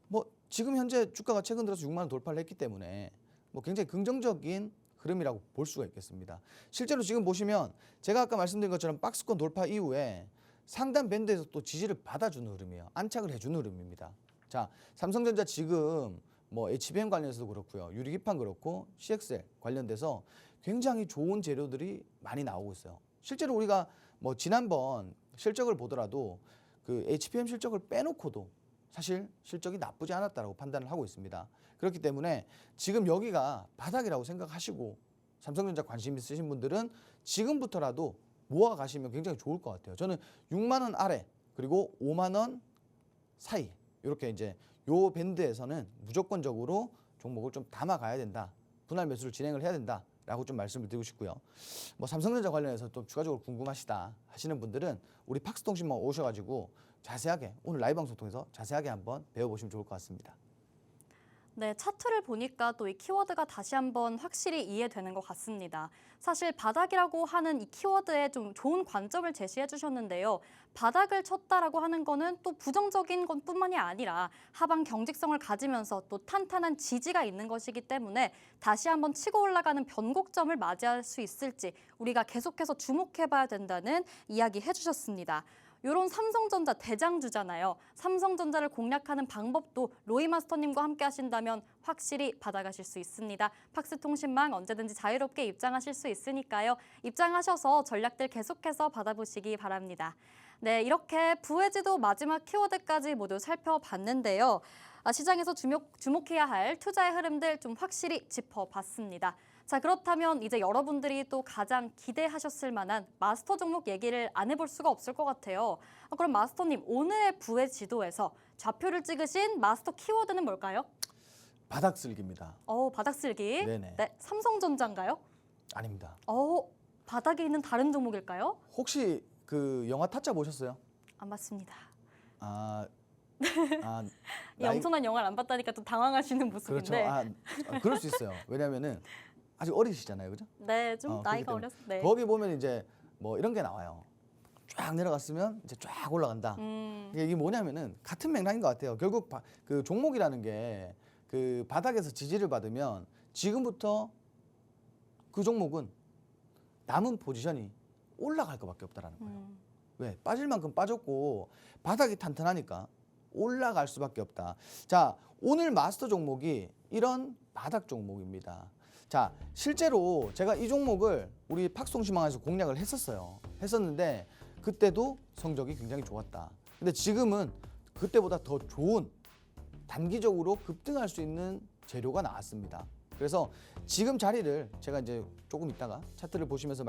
뭐 지금 현재 주가가 최근 들어서 6만 원 돌파를 했기 때문에 뭐 굉장히 긍정적인 흐름이라고 볼 수가 있겠습니다. 실제로 지금 보시면 제가 아까 말씀드린 것처럼 박스권 돌파 이후에 상단 밴드에서 또 지지를 받아주는 흐름이에요. 안착을 해주는 흐름입니다. 자, 삼성전자 지금 뭐 HBM 관련해서도 그렇고요. 유리기판 그렇고 CXL 관련돼서 굉장히 좋은 재료들이 많이 나오고 있어요. 실제로 우리가 뭐 지난번 실적을 보더라도 그 HBM 실적을 빼놓고도 사실 실적이 나쁘지 않았다라고 판단을 하고 있습니다. 그렇기 때문에 지금 여기가 바닥이라고 생각하시고 삼성전자 관심 있으신 분들은 지금부터라도 모아 가시면 굉장히 좋을 것 같아요. 저는 6만 원 아래 그리고 5만 원 사이 이렇게 이제 요 밴드에서는 무조건적으로 종목을 좀 담아가야 된다. 분할 매수를 진행을 해야 된다라고 좀 말씀을 드리고 싶고요. 뭐 삼성전자 관련해서 또 추가적으로 궁금하시다 하시는 분들은 우리 팍스통신만 오셔가지고 자세하게 오늘 라이브 방송 통해서 자세하게 한번 배워보시면 좋을 것 같습니다. 네, 차트를 보니까 또 이 키워드가 다시 한번 확실히 이해되는 것 같습니다. 사실 바닥이라고 하는 이 키워드에 좀 좋은 관점을 제시해 주셨는데요. 바닥을 쳤다라고 하는 거는 또 부정적인 것뿐만이 아니라 하방 경직성을 가지면서 또 탄탄한 지지가 있는 것이기 때문에 다시 한번 치고 올라가는 변곡점을 맞이할 수 있을지 우리가 계속해서 주목해 봐야 된다는 이야기 해주셨습니다. 이런 삼성전자 대장주잖아요. 삼성전자를 공략하는 방법도 로이 마스터님과 함께 하신다면 확실히 받아가실 수 있습니다. 팍스통신망 언제든지 자유롭게 입장하실 수 있으니까요. 입장하셔서 전략들 계속해서 받아보시기 바랍니다. 네, 이렇게 부회지도 마지막 키워드까지 모두 살펴봤는데요. 시장에서 주목해야 할 투자의 흐름들 좀 확실히 짚어봤습니다. 자, 그렇다면 이제 여러분들이 또 가장 기대하셨을 만한 마스터 종목 얘기를 안 해볼 수가 없을 것 같아요. 그럼 마스터님, 오늘의 부의 지도에서 좌표를 찍으신 마스터 키워드는 뭘까요? 바닥쓸기입니다. 바닥쓸기. 네네. 네, 삼성전자인가요? 아닙니다. 바닥에 있는 다른 종목일까요? 혹시 그 영화 타짜 보셨어요? 안 봤습니다. 이 나이- 엄청난 영화를 안 봤다니까 또 당황하시는 그렇죠. 모습인데. 그럴 수 있어요. 왜냐면은 아직 어리시잖아요, 그죠? 네, 좀 그렇기 나이가 때문에 어려서. 네. 거기 보면 이제 뭐 이런 게 나와요. 쫙 내려갔으면 이제 쫙 올라간다. 이게 뭐냐면은 같은 맥락인 것 같아요. 결국 그 종목이라는 게 그 바닥에서 지지를 받으면 지금부터 그 종목은 남은 포지션이 올라갈 것밖에 없다라는 거예요. 왜? 빠질 만큼 빠졌고 바닥이 탄탄하니까 올라갈 수밖에 없다. 자, 오늘 마스터 종목이 이런 바닥 종목입니다. 자, 실제로 제가 이 종목을 우리 팍송시망에서 공략을 했었는데 그때도 성적이 굉장히 좋았다. 근데 지금은 그때보다 더 좋은 단기적으로 급등할 수 있는 재료가 나왔습니다. 그래서 지금 자리를 제가 이제 조금 있다가 차트를 보시면서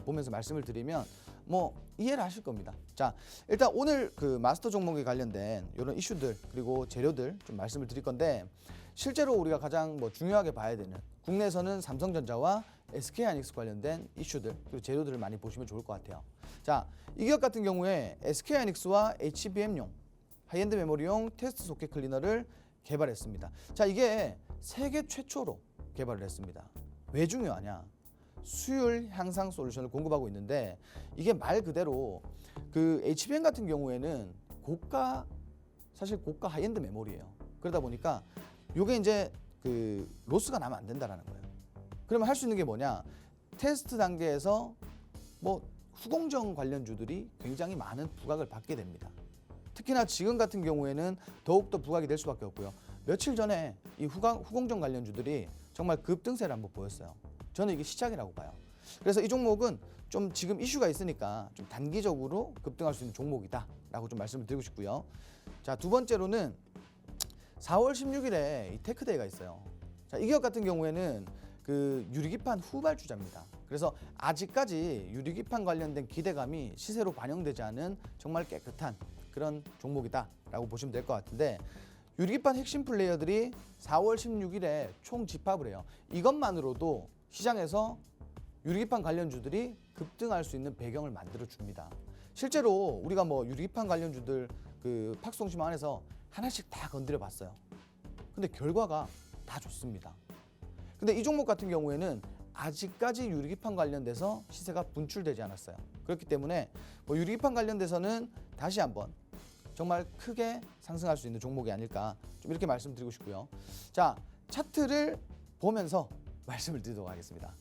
보면서 말씀을 드리면 뭐 이해를 하실 겁니다. 자, 일단 오늘 그 마스터 종목에 관련된 이런 이슈들 그리고 재료들 좀 말씀을 드릴 건데 실제로 우리가 가장 뭐 중요하게 봐야 되는 국내에서는 삼성전자와 SK하이닉스 관련된 이슈들 그리고 재료들을 많이 보시면 좋을 것 같아요. 자, 이 기업 같은 경우에 SK하이닉스와 HBM용 하이엔드 메모리용 테스트 소켓 클리너를 개발했습니다. 자, 이게 세계 최초로 개발을 했습니다. 왜 중요하냐? 수율 향상 솔루션을 공급하고 있는데 이게 말 그대로 그 HBM 같은 경우에는 사실 고가 하이엔드 메모리예요. 그러다 보니까 이게 이제 그 로스가 나면 안 된다라는 거예요. 그러면 할 수 있는 게 뭐냐? 테스트 단계에서 뭐 후공정 관련주들이 굉장히 많은 부각을 받게 됩니다. 특히나 지금 같은 경우에는 더욱더 부각이 될 수밖에 없고요. 며칠 전에 이 후공정 관련주들이 정말 급등세를 한번 보였어요. 저는 이게 시작이라고 봐요. 그래서 이 종목은 좀 지금 이슈가 있으니까 좀 단기적으로 급등할 수 있는 종목이다라고 좀 말씀을 드리고 싶고요. 자, 두 번째로는 4월 16일에 이 테크데이가 있어요. 자, 이 기업 같은 경우에는 그 유리기판 후발주자입니다. 그래서 아직까지 유리기판 관련된 기대감이 시세로 반영되지 않은 정말 깨끗한 그런 종목이다라고 보시면 될 것 같은데 유리기판 핵심 플레이어들이 4월 16일에 총 집합을 해요. 이것만으로도 시장에서 유리기판 관련주들이 급등할 수 있는 배경을 만들어 줍니다. 실제로 우리가 뭐 유리기판 관련주들 그 팍송시망 안에서 하나씩 다 건드려 봤어요. 근데 결과가 다 좋습니다. 근데 이 종목 같은 경우에는 아직까지 유리기판 관련돼서 시세가 분출되지 않았어요. 그렇기 때문에 뭐 유리기판 관련돼서는 다시 한번 정말 크게 상승할 수 있는 종목이 아닐까 좀 이렇게 말씀드리고 싶고요. 자, 차트를 보면서 말씀을 드리도록 하겠습니다.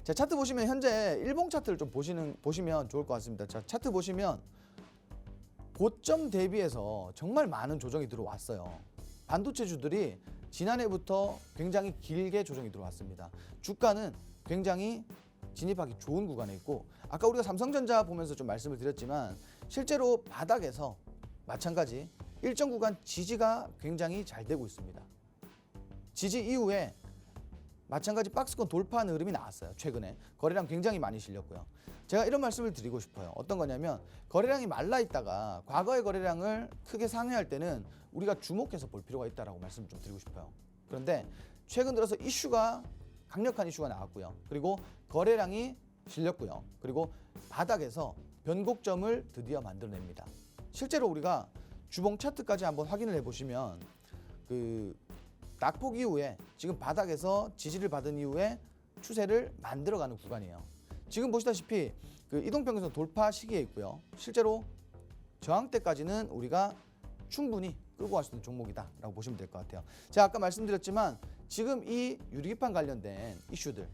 자, 차트 보시면 현재 일봉 차트를 좀 보시면 좋을 것 같습니다. 자, 차트 보시면 고점 대비해서 정말 많은 조정이 들어왔어요. 반도체주들이 지난해부터 굉장히 길게 조정이 들어왔습니다. 주가는 굉장히 진입하기 좋은 구간에 있고 아까 우리가 삼성전자 보면서 좀 말씀을 드렸지만 실제로 바닥에서 마찬가지 일정 구간 지지가 굉장히 잘 되고 있습니다. 지지 이후에 마찬가지 박스권 돌파하는 흐름이 나왔어요. 최근에 거래량 굉장히 많이 실렸고요. 제가 이런 말씀을 드리고 싶어요. 어떤 거냐면 거래량이 말라 있다가 과거의 거래량을 크게 상회할 때는 우리가 주목해서 볼 필요가 있다라고 말씀을 좀 드리고 싶어요. 그런데 최근 들어서 강력한 이슈가 나왔고요. 그리고 거래량이 실렸고요. 그리고 바닥에서 변곡점을 드디어 만들어냅니다. 실제로 우리가 주봉 차트까지 한번 확인을 해보시면 그 낙폭 이후에 지금 바닥에서 지지를 받은 이후에 추세를 만들어가는 구간이에요. 지금 보시다시피 그 이동평균선 돌파 시기에 있고요. 실제로 저항대까지는 우리가 충분히 끌고 갈 수 있는 종목이다라고 보시면 될 것 같아요. 제가 아까 말씀드렸지만 지금 이 유리기판 관련된 이슈들,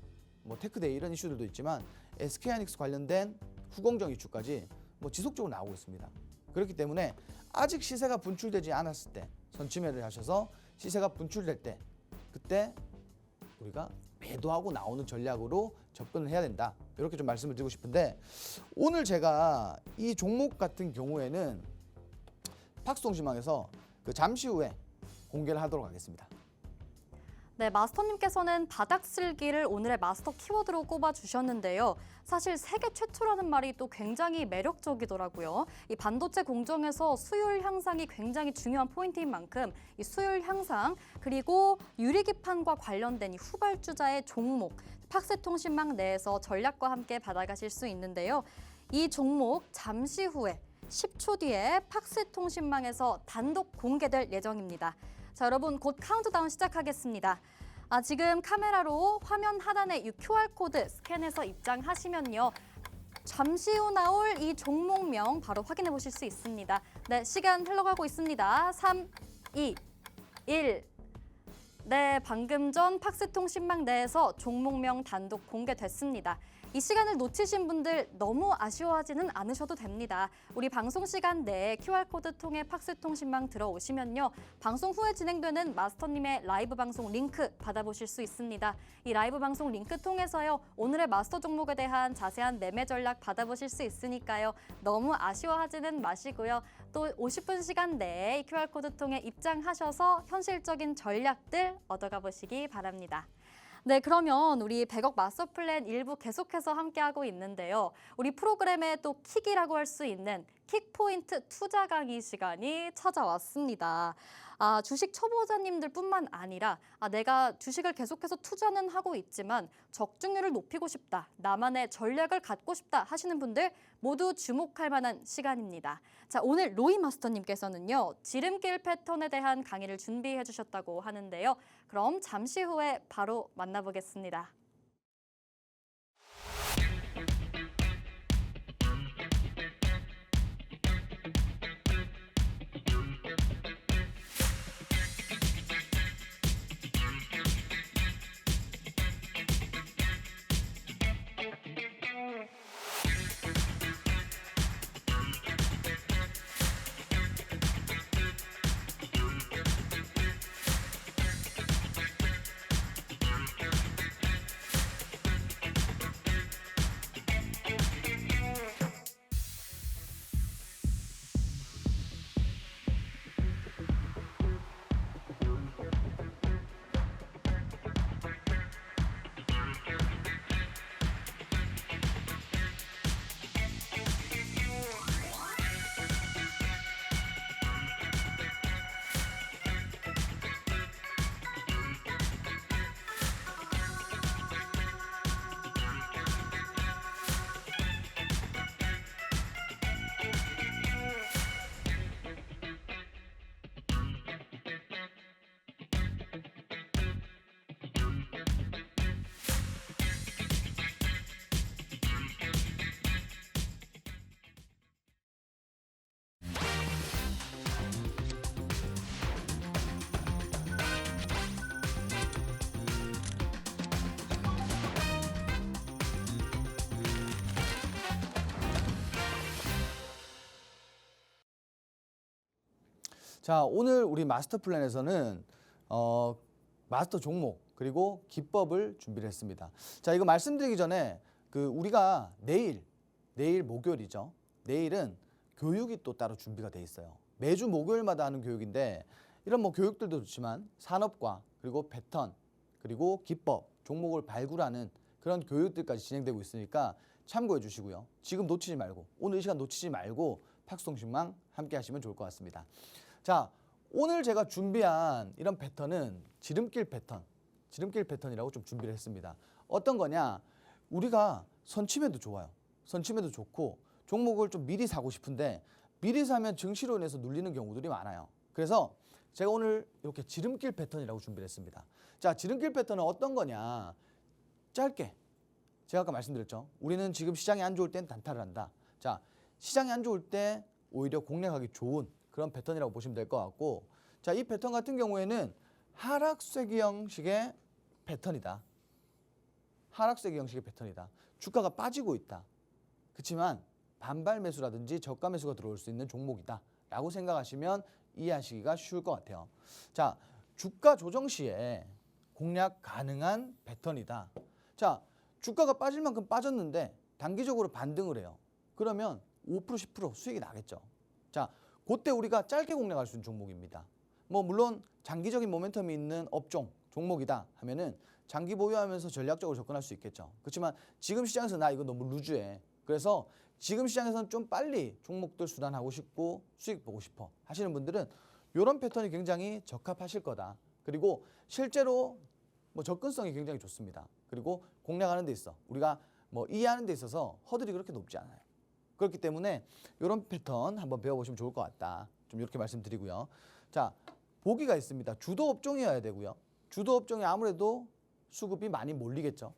뭐 테크데이 이런 이슈들도 있지만 SK하이닉스 관련된 후공정 이슈까지 뭐 지속적으로 나오고 있습니다. 그렇기 때문에 아직 시세가 분출되지 않았을 때 선취매를 하셔서 시세가 분출될 때 그때 우리가 매도하고 나오는 전략으로 접근을 해야 된다. 이렇게 좀 말씀을 드리고 싶은데 오늘 제가 이 종목 같은 경우에는 팍송시망에서 그 잠시 후에 공개를 하도록 하겠습니다. 네, 마스터님께서는 바닥쓸기를 오늘의 마스터 키워드로 꼽아주셨는데요. 사실 세계 최초라는 말이 또 굉장히 매력적이더라고요. 이 반도체 공정에서 수율 향상이 굉장히 중요한 포인트인 만큼 이 수율 향상 그리고 유리기판과 관련된 이 후발주자의 종목 팍스통신망 내에서 전략과 함께 받아가실 수 있는데요. 이 종목 잠시 후에 10초 뒤에 팍스통신망에서 단독 공개될 예정입니다. 자, 여러분 곧 카운트다운 시작하겠습니다. 지금 카메라로 화면 하단에 이 QR코드 스캔해서 입장하시면요. 잠시 후 나올 이 종목명 바로 확인해 보실 수 있습니다. 네, 시간 흘러가고 있습니다. 3, 2, 1. 네, 방금 전 팍스통신망 내에서 종목명 단독 공개됐습니다. 이 시간을 놓치신 분들 너무 아쉬워하지는 않으셔도 됩니다. 우리 방송 시간 내에 QR코드 통해 팍스통신망 들어오시면요. 방송 후에 진행되는 마스터님의 라이브 방송 링크 받아보실 수 있습니다. 이 라이브 방송 링크 통해서요. 오늘의 마스터 종목에 대한 자세한 매매 전략 받아보실 수 있으니까요. 너무 아쉬워하지는 마시고요. 또 50분 시간 내에 QR코드 통해 입장하셔서 현실적인 전략들 얻어가 보시기 바랍니다. 네, 그러면 우리 100억 마스터 플랜 일부 계속해서 함께하고 있는데요. 우리 프로그램의 또 킥이라고 할 수 있는 킥포인트 투자 강의 시간이 찾아왔습니다. 주식 초보자님들 뿐만 아니라 내가 주식을 계속해서 투자는 하고 있지만 적중률을 높이고 싶다, 나만의 전략을 갖고 싶다 하시는 분들 모두 주목할 만한 시간입니다. 자, 오늘 로이 마스터님께서는요. 지름길 패턴에 대한 강의를 준비해 주셨다고 하는데요. 그럼 잠시 후에 바로 만나보겠습니다. 자, 오늘 우리 마스터 플랜에서는 마스터 종목 그리고 기법을 준비를 했습니다. 자, 이거 말씀드리기 전에 우리가 내일 목요일이죠. 내일은 교육이 또 따로 준비가 돼 있어요. 매주 목요일마다 하는 교육인데 이런 뭐 교육들도 좋지만 산업과 그리고 패턴 그리고 기법, 종목을 발굴하는 그런 교육들까지 진행되고 있으니까 참고해 주시고요. 지금 놓치지 말고 오늘 이 시간 놓치지 말고 팍스통신망 함께 하시면 좋을 것 같습니다. 자, 오늘 제가 준비한 이런 패턴은 지름길 패턴이라고 좀 준비를 했습니다. 어떤 거냐? 우리가 선침해도 좋아요. 선침해도 좋고 종목을 좀 미리 사고 싶은데 미리 사면 증시로 인해서 눌리는 경우들이 많아요. 그래서 제가 오늘 이렇게 지름길 패턴이라고 준비를 했습니다. 자, 지름길 패턴은 어떤 거냐? 짧게. 제가 아까 말씀드렸죠. 우리는 지금 시장이 안 좋을 땐 단타를 한다. 자, 시장이 안 좋을 때 오히려 공략하기 좋은 그런 패턴이라고 보시면 될 것 같고, 자, 이 패턴 같은 경우에는 하락세기 형식의 패턴이다. 하락세기 형식의 패턴이다. 주가가 빠지고 있다. 그렇지만 반발 매수라든지 저가 매수가 들어올 수 있는 종목이다 라고 생각하시면 이해하시기가 쉬울 것 같아요. 자, 주가 조정 시에 공략 가능한 패턴이다. 자, 주가가 빠질 만큼 빠졌는데 단기적으로 반등을 해요. 그러면 5% 10% 수익이 나겠죠. 자, 그때 우리가 짧게 공략할 수 있는 종목입니다. 뭐 물론 장기적인 모멘텀이 있는 업종, 종목이다 하면은 장기 보유하면서 전략적으로 접근할 수 있겠죠. 그렇지만 지금 시장에서 나 이거 너무 루즈해. 그래서 지금 시장에서는 좀 빨리 종목들 수단하고 싶고 수익 보고 싶어 하시는 분들은 이런 패턴이 굉장히 적합하실 거다. 그리고 실제로 뭐 접근성이 굉장히 좋습니다. 그리고 공략하는 데 있어 우리가 뭐 이해하는 데 있어서 허들이 그렇게 높지 않아요. 그렇기 때문에 이런 패턴 한번 배워보시면 좋을 것 같다. 좀 이렇게 말씀드리고요. 자, 보기가 있습니다. 주도 업종이어야 되고요. 주도 업종이 아무래도 수급이 많이 몰리겠죠.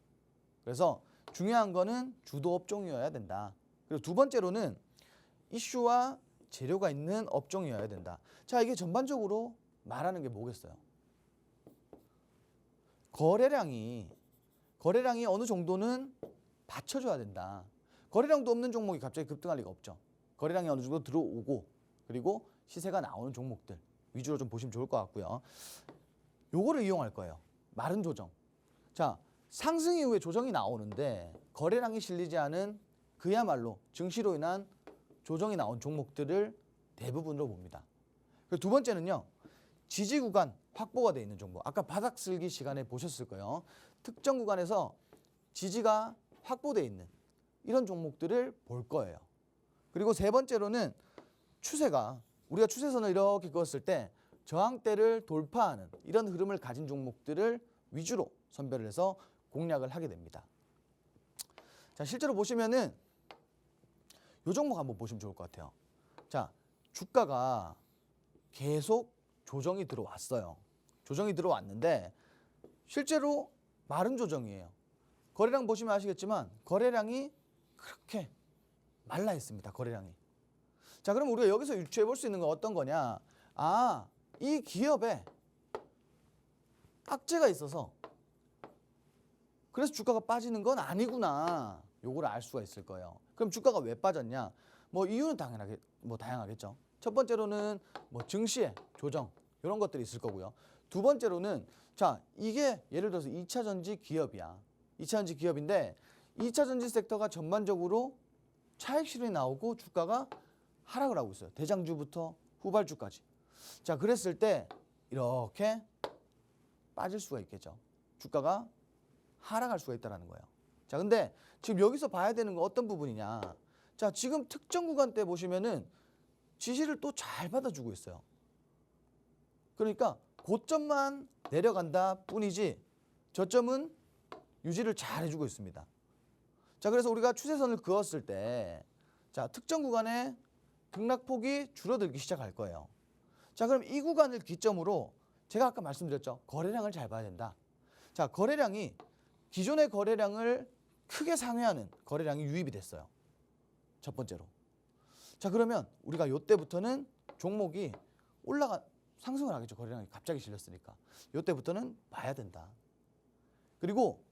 그래서 중요한 거는 주도 업종이어야 된다. 그리고 두 번째로는 이슈와 재료가 있는 업종이어야 된다. 자, 이게 전반적으로 말하는 게 뭐겠어요? 거래량이 어느 정도는 받쳐줘야 된다. 거래량도 없는 종목이 갑자기 급등할 리가 없죠. 거래량이 어느 정도 들어오고 그리고 시세가 나오는 종목들 위주로 좀 보시면 좋을 것 같고요. 요거를 이용할 거예요. 마른 조정. 자, 상승 이후에 조정이 나오는데 거래량이 실리지 않은 그야말로 증시로 인한 조정이 나온 종목들을 대부분으로 봅니다. 그리고 두 번째는요. 지지 구간 확보가 되어 있는 종목. 아까 바닥 쓸기 시간에 보셨을 거예요. 특정 구간에서 지지가 확보되어 있는 이런 종목들을 볼 거예요. 그리고 세 번째로는 추세가 우리가 추세선을 이렇게 그었을 때 저항대를 돌파하는 이런 흐름을 가진 종목들을 위주로 선별을 해서 공략을 하게 됩니다. 자, 실제로 보시면은 이 종목 한번 보시면 좋을 것 같아요. 자, 주가가 계속 조정이 들어왔어요. 조정이 들어왔는데 실제로 마른 조정이에요. 거래량 보시면 아시겠지만 거래량이 그렇게 말라 있습니다. 거래량이. 자, 그럼 우리가 여기서 유추해 볼 수 있는 건 어떤 거냐? 아, 이 기업에 악재가 있어서 그래서 주가가 빠지는 건 아니구나. 요거를 알 수가 있을 거예요. 그럼 주가가 왜 빠졌냐? 뭐 이유는 다양하겠죠. 첫 번째로는 뭐 증시의 조정 이런 것들이 있을 거고요. 두 번째로는 자, 이게 예를 들어서 2차 전지 기업이야. 2차 전지 기업인데 2차 전지 섹터가 전반적으로 차익 실현이 나오고 주가가 하락을 하고 있어요. 대장주부터 후발주까지. 자, 그랬을 때 이렇게 빠질 수가 있겠죠. 주가가 하락할 수가 있다는 거예요. 자, 근데 지금 여기서 봐야 되는 건 어떤 부분이냐. 자, 지금 특정 구간대 보시면은 지지를 또 잘 받아주고 있어요. 그러니까 고점만 내려간다 뿐이지 저점은 유지를 잘 해주고 있습니다. 자, 그래서 우리가 추세선을 그었을 때 자, 특정 구간에 등락폭이 줄어들기 시작할 거예요. 자, 그럼 이 구간을 기점으로 제가 아까 말씀드렸죠. 거래량을 잘 봐야 된다. 자, 거래량이 기존의 거래량을 크게 상회하는 거래량이 유입이 됐어요. 첫 번째로. 자, 그러면 우리가 이때부터는 종목이 상승을 하겠죠. 거래량이 갑자기 실렸으니까. 이때부터는 봐야 된다. 그리고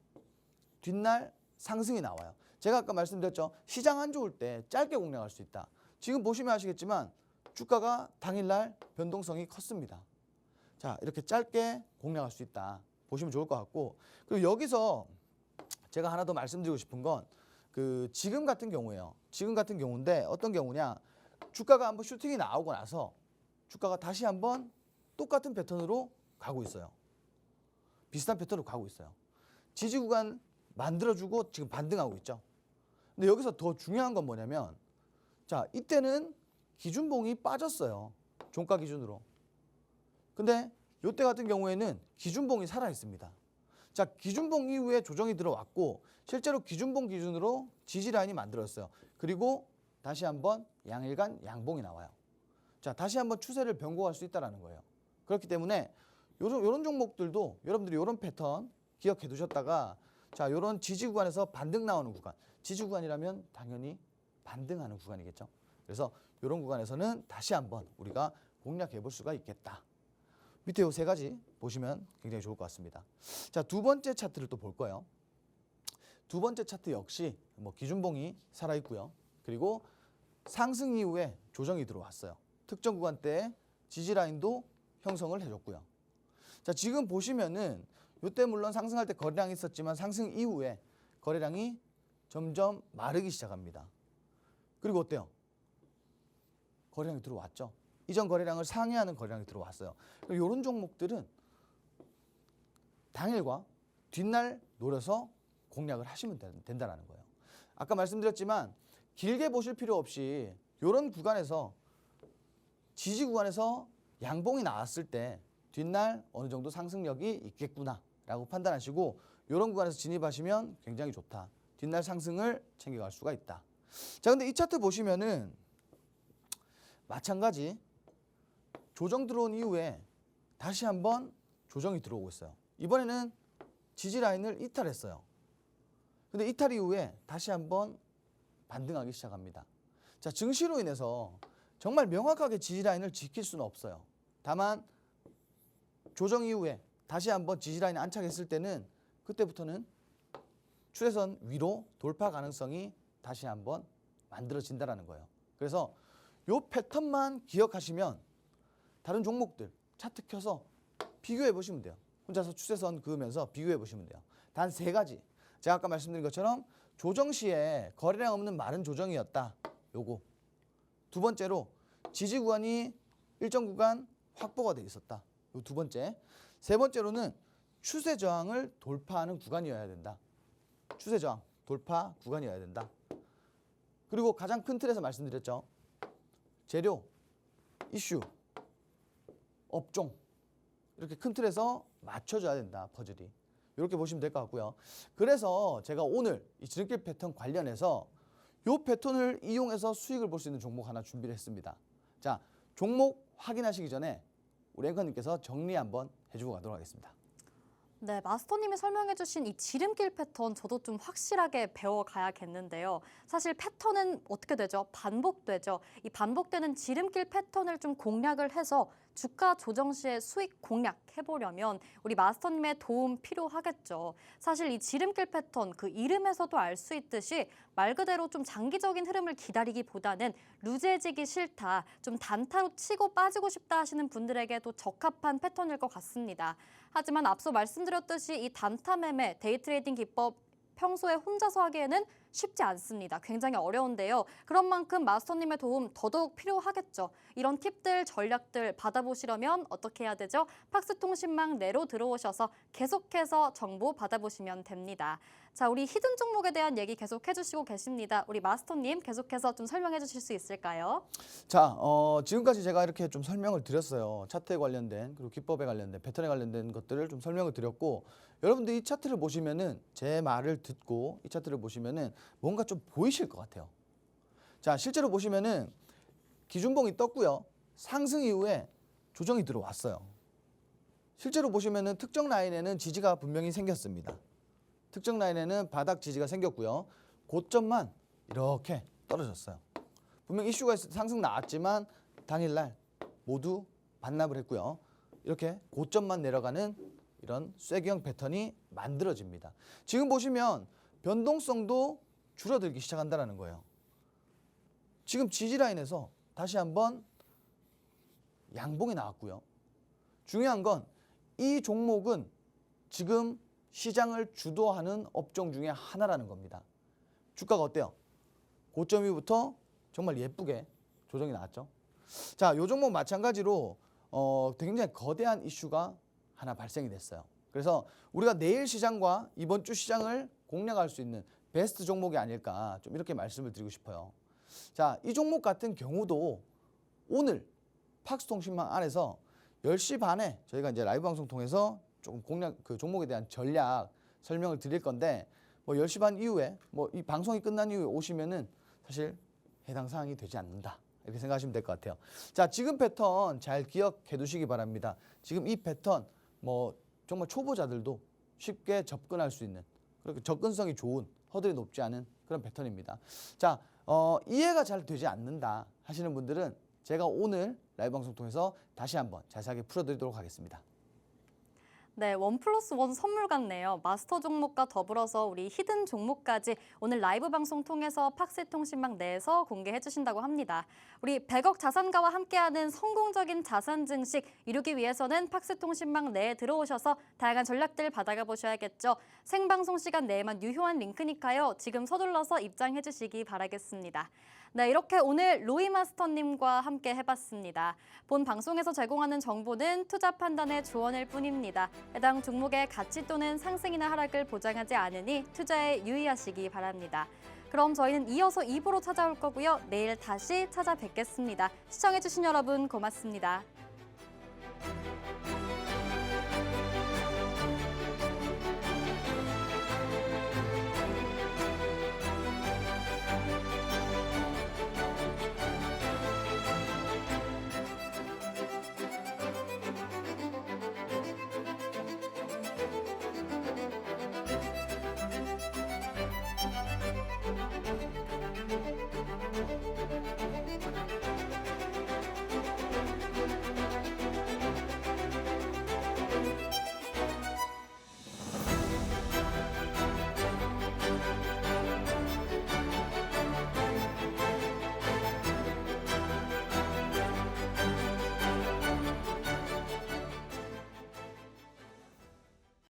뒷날 상승이 나와요. 제가 아까 말씀드렸죠. 시장 안 좋을 때 짧게 공략할 수 있다. 지금 보시면 아시겠지만 주가가 당일날 변동성이 컸습니다. 자, 이렇게 짧게 공략할 수 있다. 보시면 좋을 것 같고, 그리고 여기서 제가 하나 더 말씀드리고 싶은 건 지금 같은 경우예요. 지금 같은 경우인데 어떤 경우냐? 주가가 한번 슈팅이 나오고 나서 주가가 다시 한번 똑같은 패턴으로 가고 있어요. 비슷한 패턴으로 가고 있어요. 지지 구간 만들어주고 지금 반등하고 있죠. 근데 여기서 더 중요한 건 뭐냐면 자, 이때는 기준봉이 빠졌어요. 종가 기준으로. 근데 이때 같은 경우에는 기준봉이 살아 있습니다. 자, 기준봉 이후에 조정이 들어왔고 실제로 기준봉 기준으로 지지 라인이 만들어졌어요. 그리고 다시 한번 양일간 양봉이 나와요. 자, 다시 한번 추세를 변곡할 수 있다는 거예요. 그렇기 때문에 요런 종목들도 여러분들이 요런 패턴 기억해 두셨다가 자, 요런 지지 구간에서 반등 나오는 구간. 지지 구간이라면 당연히 반등하는 구간이겠죠. 그래서 요런 구간에서는 다시 한번 우리가 공략해 볼 수가 있겠다. 밑에 요 세 가지 보시면 굉장히 좋을 것 같습니다. 자, 두 번째 차트를 또 볼 거예요. 두 번째 차트 역시 뭐 기준봉이 살아 있고요. 그리고 상승 이후에 조정이 들어왔어요. 특정 구간대에 지지 라인도 형성을 해줬고요. 자, 지금 보시면은 이때 물론 상승할 때 거래량이 있었지만 상승 이후에 거래량이 점점 마르기 시작합니다. 그리고 어때요? 거래량이 들어왔죠. 이전 거래량을 상회하는 거래량이 들어왔어요. 이런 종목들은 당일과 뒷날 노려서 공략을 하시면 된다는 거예요. 아까 말씀드렸지만 길게 보실 필요 없이 이런 구간에서 지지 구간에서 양봉이 나왔을 때 뒷날 어느 정도 상승력이 있겠구나라고 판단하시고 이런 구간에서 진입하시면 굉장히 좋다. 뒷날 상승을 챙겨갈 수가 있다. 자, 근데 이 차트 보시면은 마찬가지 조정 들어온 이후에 다시 한번 조정이 들어오고 있어요. 이번에는 지지 라인을 이탈했어요. 근데 이탈 이후에 다시 한번 반등하기 시작합니다. 자, 증시로 인해서 정말 명확하게 지지 라인을 지킬 수는 없어요. 다만 조정 이후에 다시 한번 지지라인에 안착했을 때는 그때부터는 추세선 위로 돌파 가능성이 다시 한번 만들어진다는 거예요. 그래서 요 패턴만 기억하시면 다른 종목들 차트 켜서 비교해 보시면 돼요. 혼자서 추세선 그으면서 비교해 보시면 돼요. 단 세 가지. 제가 아까 말씀드린 것처럼 조정 시에 거래량 없는 마른 조정이었다. 요거. 두 번째로 지지 구간이 일정 구간 확보가 돼 있었다. 요 두 번째. 세 번째로는 추세 저항을 돌파하는 구간이어야 된다. 추세 저항 돌파 구간이어야 된다. 그리고 가장 큰 틀에서 말씀드렸죠. 재료, 이슈, 업종 이렇게 큰 틀에서 맞춰줘야 된다. 퍼즐이. 이렇게 보시면 될 것 같고요. 그래서 제가 오늘 이 지름길 패턴 관련해서 이 패턴을 이용해서 수익을 볼 수 있는 종목 하나 준비를 했습니다. 자, 종목 확인하시기 전에 우리 앵커님께서 정리 한번 해주고 가도록 하겠습니다. 네, 마스터님이 설명해주신 이 지름길 패턴 저도 좀 확실하게 배워가야겠는데요. 사실 패턴은 어떻게 되죠? 반복되죠. 이 반복되는 지름길 패턴을 좀 공략을 해서 주가 조정 시에 수익 공략해보려면 우리 마스터님의 도움 필요하겠죠. 사실 이 지름길 패턴 그 이름에서도 알 수 있듯이 말 그대로 좀 장기적인 흐름을 기다리기보다는 루즈해지기 싫다, 좀 단타로 치고 빠지고 싶다 하시는 분들에게도 적합한 패턴일 것 같습니다. 하지만 앞서 말씀드렸듯이 이 단타 매매, 데이 트레이딩 기법 평소에 혼자서 하기에는 쉽지 않습니다. 굉장히 어려운데요. 그런 만큼 마스터님의 도움 더더욱 필요하겠죠. 이런 팁들, 전략들 받아보시려면 어떻게 해야 되죠? 팍스통신망 내로 들어오셔서 계속해서 정보 받아보시면 됩니다. 자, 우리 히든 종목에 대한 얘기 계속 해주시고 계십니다. 우리 마스터님 계속해서 좀 설명해 주실 수 있을까요? 자, 지금까지 제가 이렇게 좀 설명을 드렸어요. 차트에 관련된 그리고 기법에 관련된 패턴에 관련된 것들을 좀 설명을 드렸고 여러분들 이 차트를 보시면은 제 말을 듣고 이 차트를 보시면은 뭔가 좀 보이실 것 같아요. 자, 실제로 보시면은 기준봉이 떴고요. 상승 이후에 조정이 들어왔어요. 실제로 보시면은 특정 라인에는 지지가 분명히 생겼습니다. 특정 라인에는 바닥 지지가 생겼고요. 고점만 이렇게 떨어졌어요. 분명 이슈가 있어 상승 나왔지만 당일날 모두 반납을 했고요. 이렇게 고점만 내려가는 이런 쐐기형 패턴이 만들어집니다. 지금 보시면 변동성도 줄어들기 시작한다는 거예요. 지금 지지라인에서 다시 한번 양봉이 나왔고요. 중요한 건 이 종목은 지금 시장을 주도하는 업종 중에 하나라는 겁니다. 주가가 어때요? 고점 이후부터 정말 예쁘게 조정이 나왔죠. 자, 이 종목 마찬가지로 굉장히 거대한 이슈가 하나 발생이 됐어요. 그래서 우리가 내일 시장과 이번 주 시장을 공략할 수 있는 베스트 종목이 아닐까 좀 이렇게 말씀을 드리고 싶어요. 자, 이 종목 같은 경우도 오늘 팍스통신망 안에서 10시 반에 저희가 이제 라이브 방송 통해서 조금 공략 그 종목에 대한 전략 설명을 드릴 건데 뭐 10시 반 이후에 뭐 이 방송이 끝난 이후에 오시면은 사실 해당 사항이 되지 않는다. 이렇게 생각하시면 될 것 같아요. 자, 지금 패턴 잘 기억해 두시기 바랍니다. 지금 이 패턴 뭐 정말 초보자들도 쉽게 접근할 수 있는 그렇게 접근성이 좋은 허들이 높지 않은 그런 패턴입니다. 자, 이해가 잘 되지 않는다 하시는 분들은 제가 오늘 라이브 방송 통해서 다시 한번 자세하게 풀어드리도록 하겠습니다. 네, 1+1 선물 같네요. 마스터 종목과 더불어서 우리 히든 종목까지 오늘 라이브 방송 통해서 팍스통신망 내에서 공개해 주신다고 합니다. 우리 100억 자산가와 함께하는 성공적인 자산 증식 이루기 위해서는 팍스통신망 내에 들어오셔서 다양한 전략들 받아가 보셔야겠죠. 생방송 시간 내에만 유효한 링크니까요. 지금 서둘러서 입장해 주시기 바라겠습니다. 네, 이렇게 오늘 로이 마스터님과 함께 해봤습니다. 본 방송에서 제공하는 정보는 투자 판단의 조언일 뿐입니다. 해당 종목의 가치 또는 상승이나 하락을 보장하지 않으니 투자에 유의하시기 바랍니다. 그럼 저희는 이어서 2부로 찾아올 거고요. 내일 다시 찾아뵙겠습니다. 시청해주신 여러분 고맙습니다.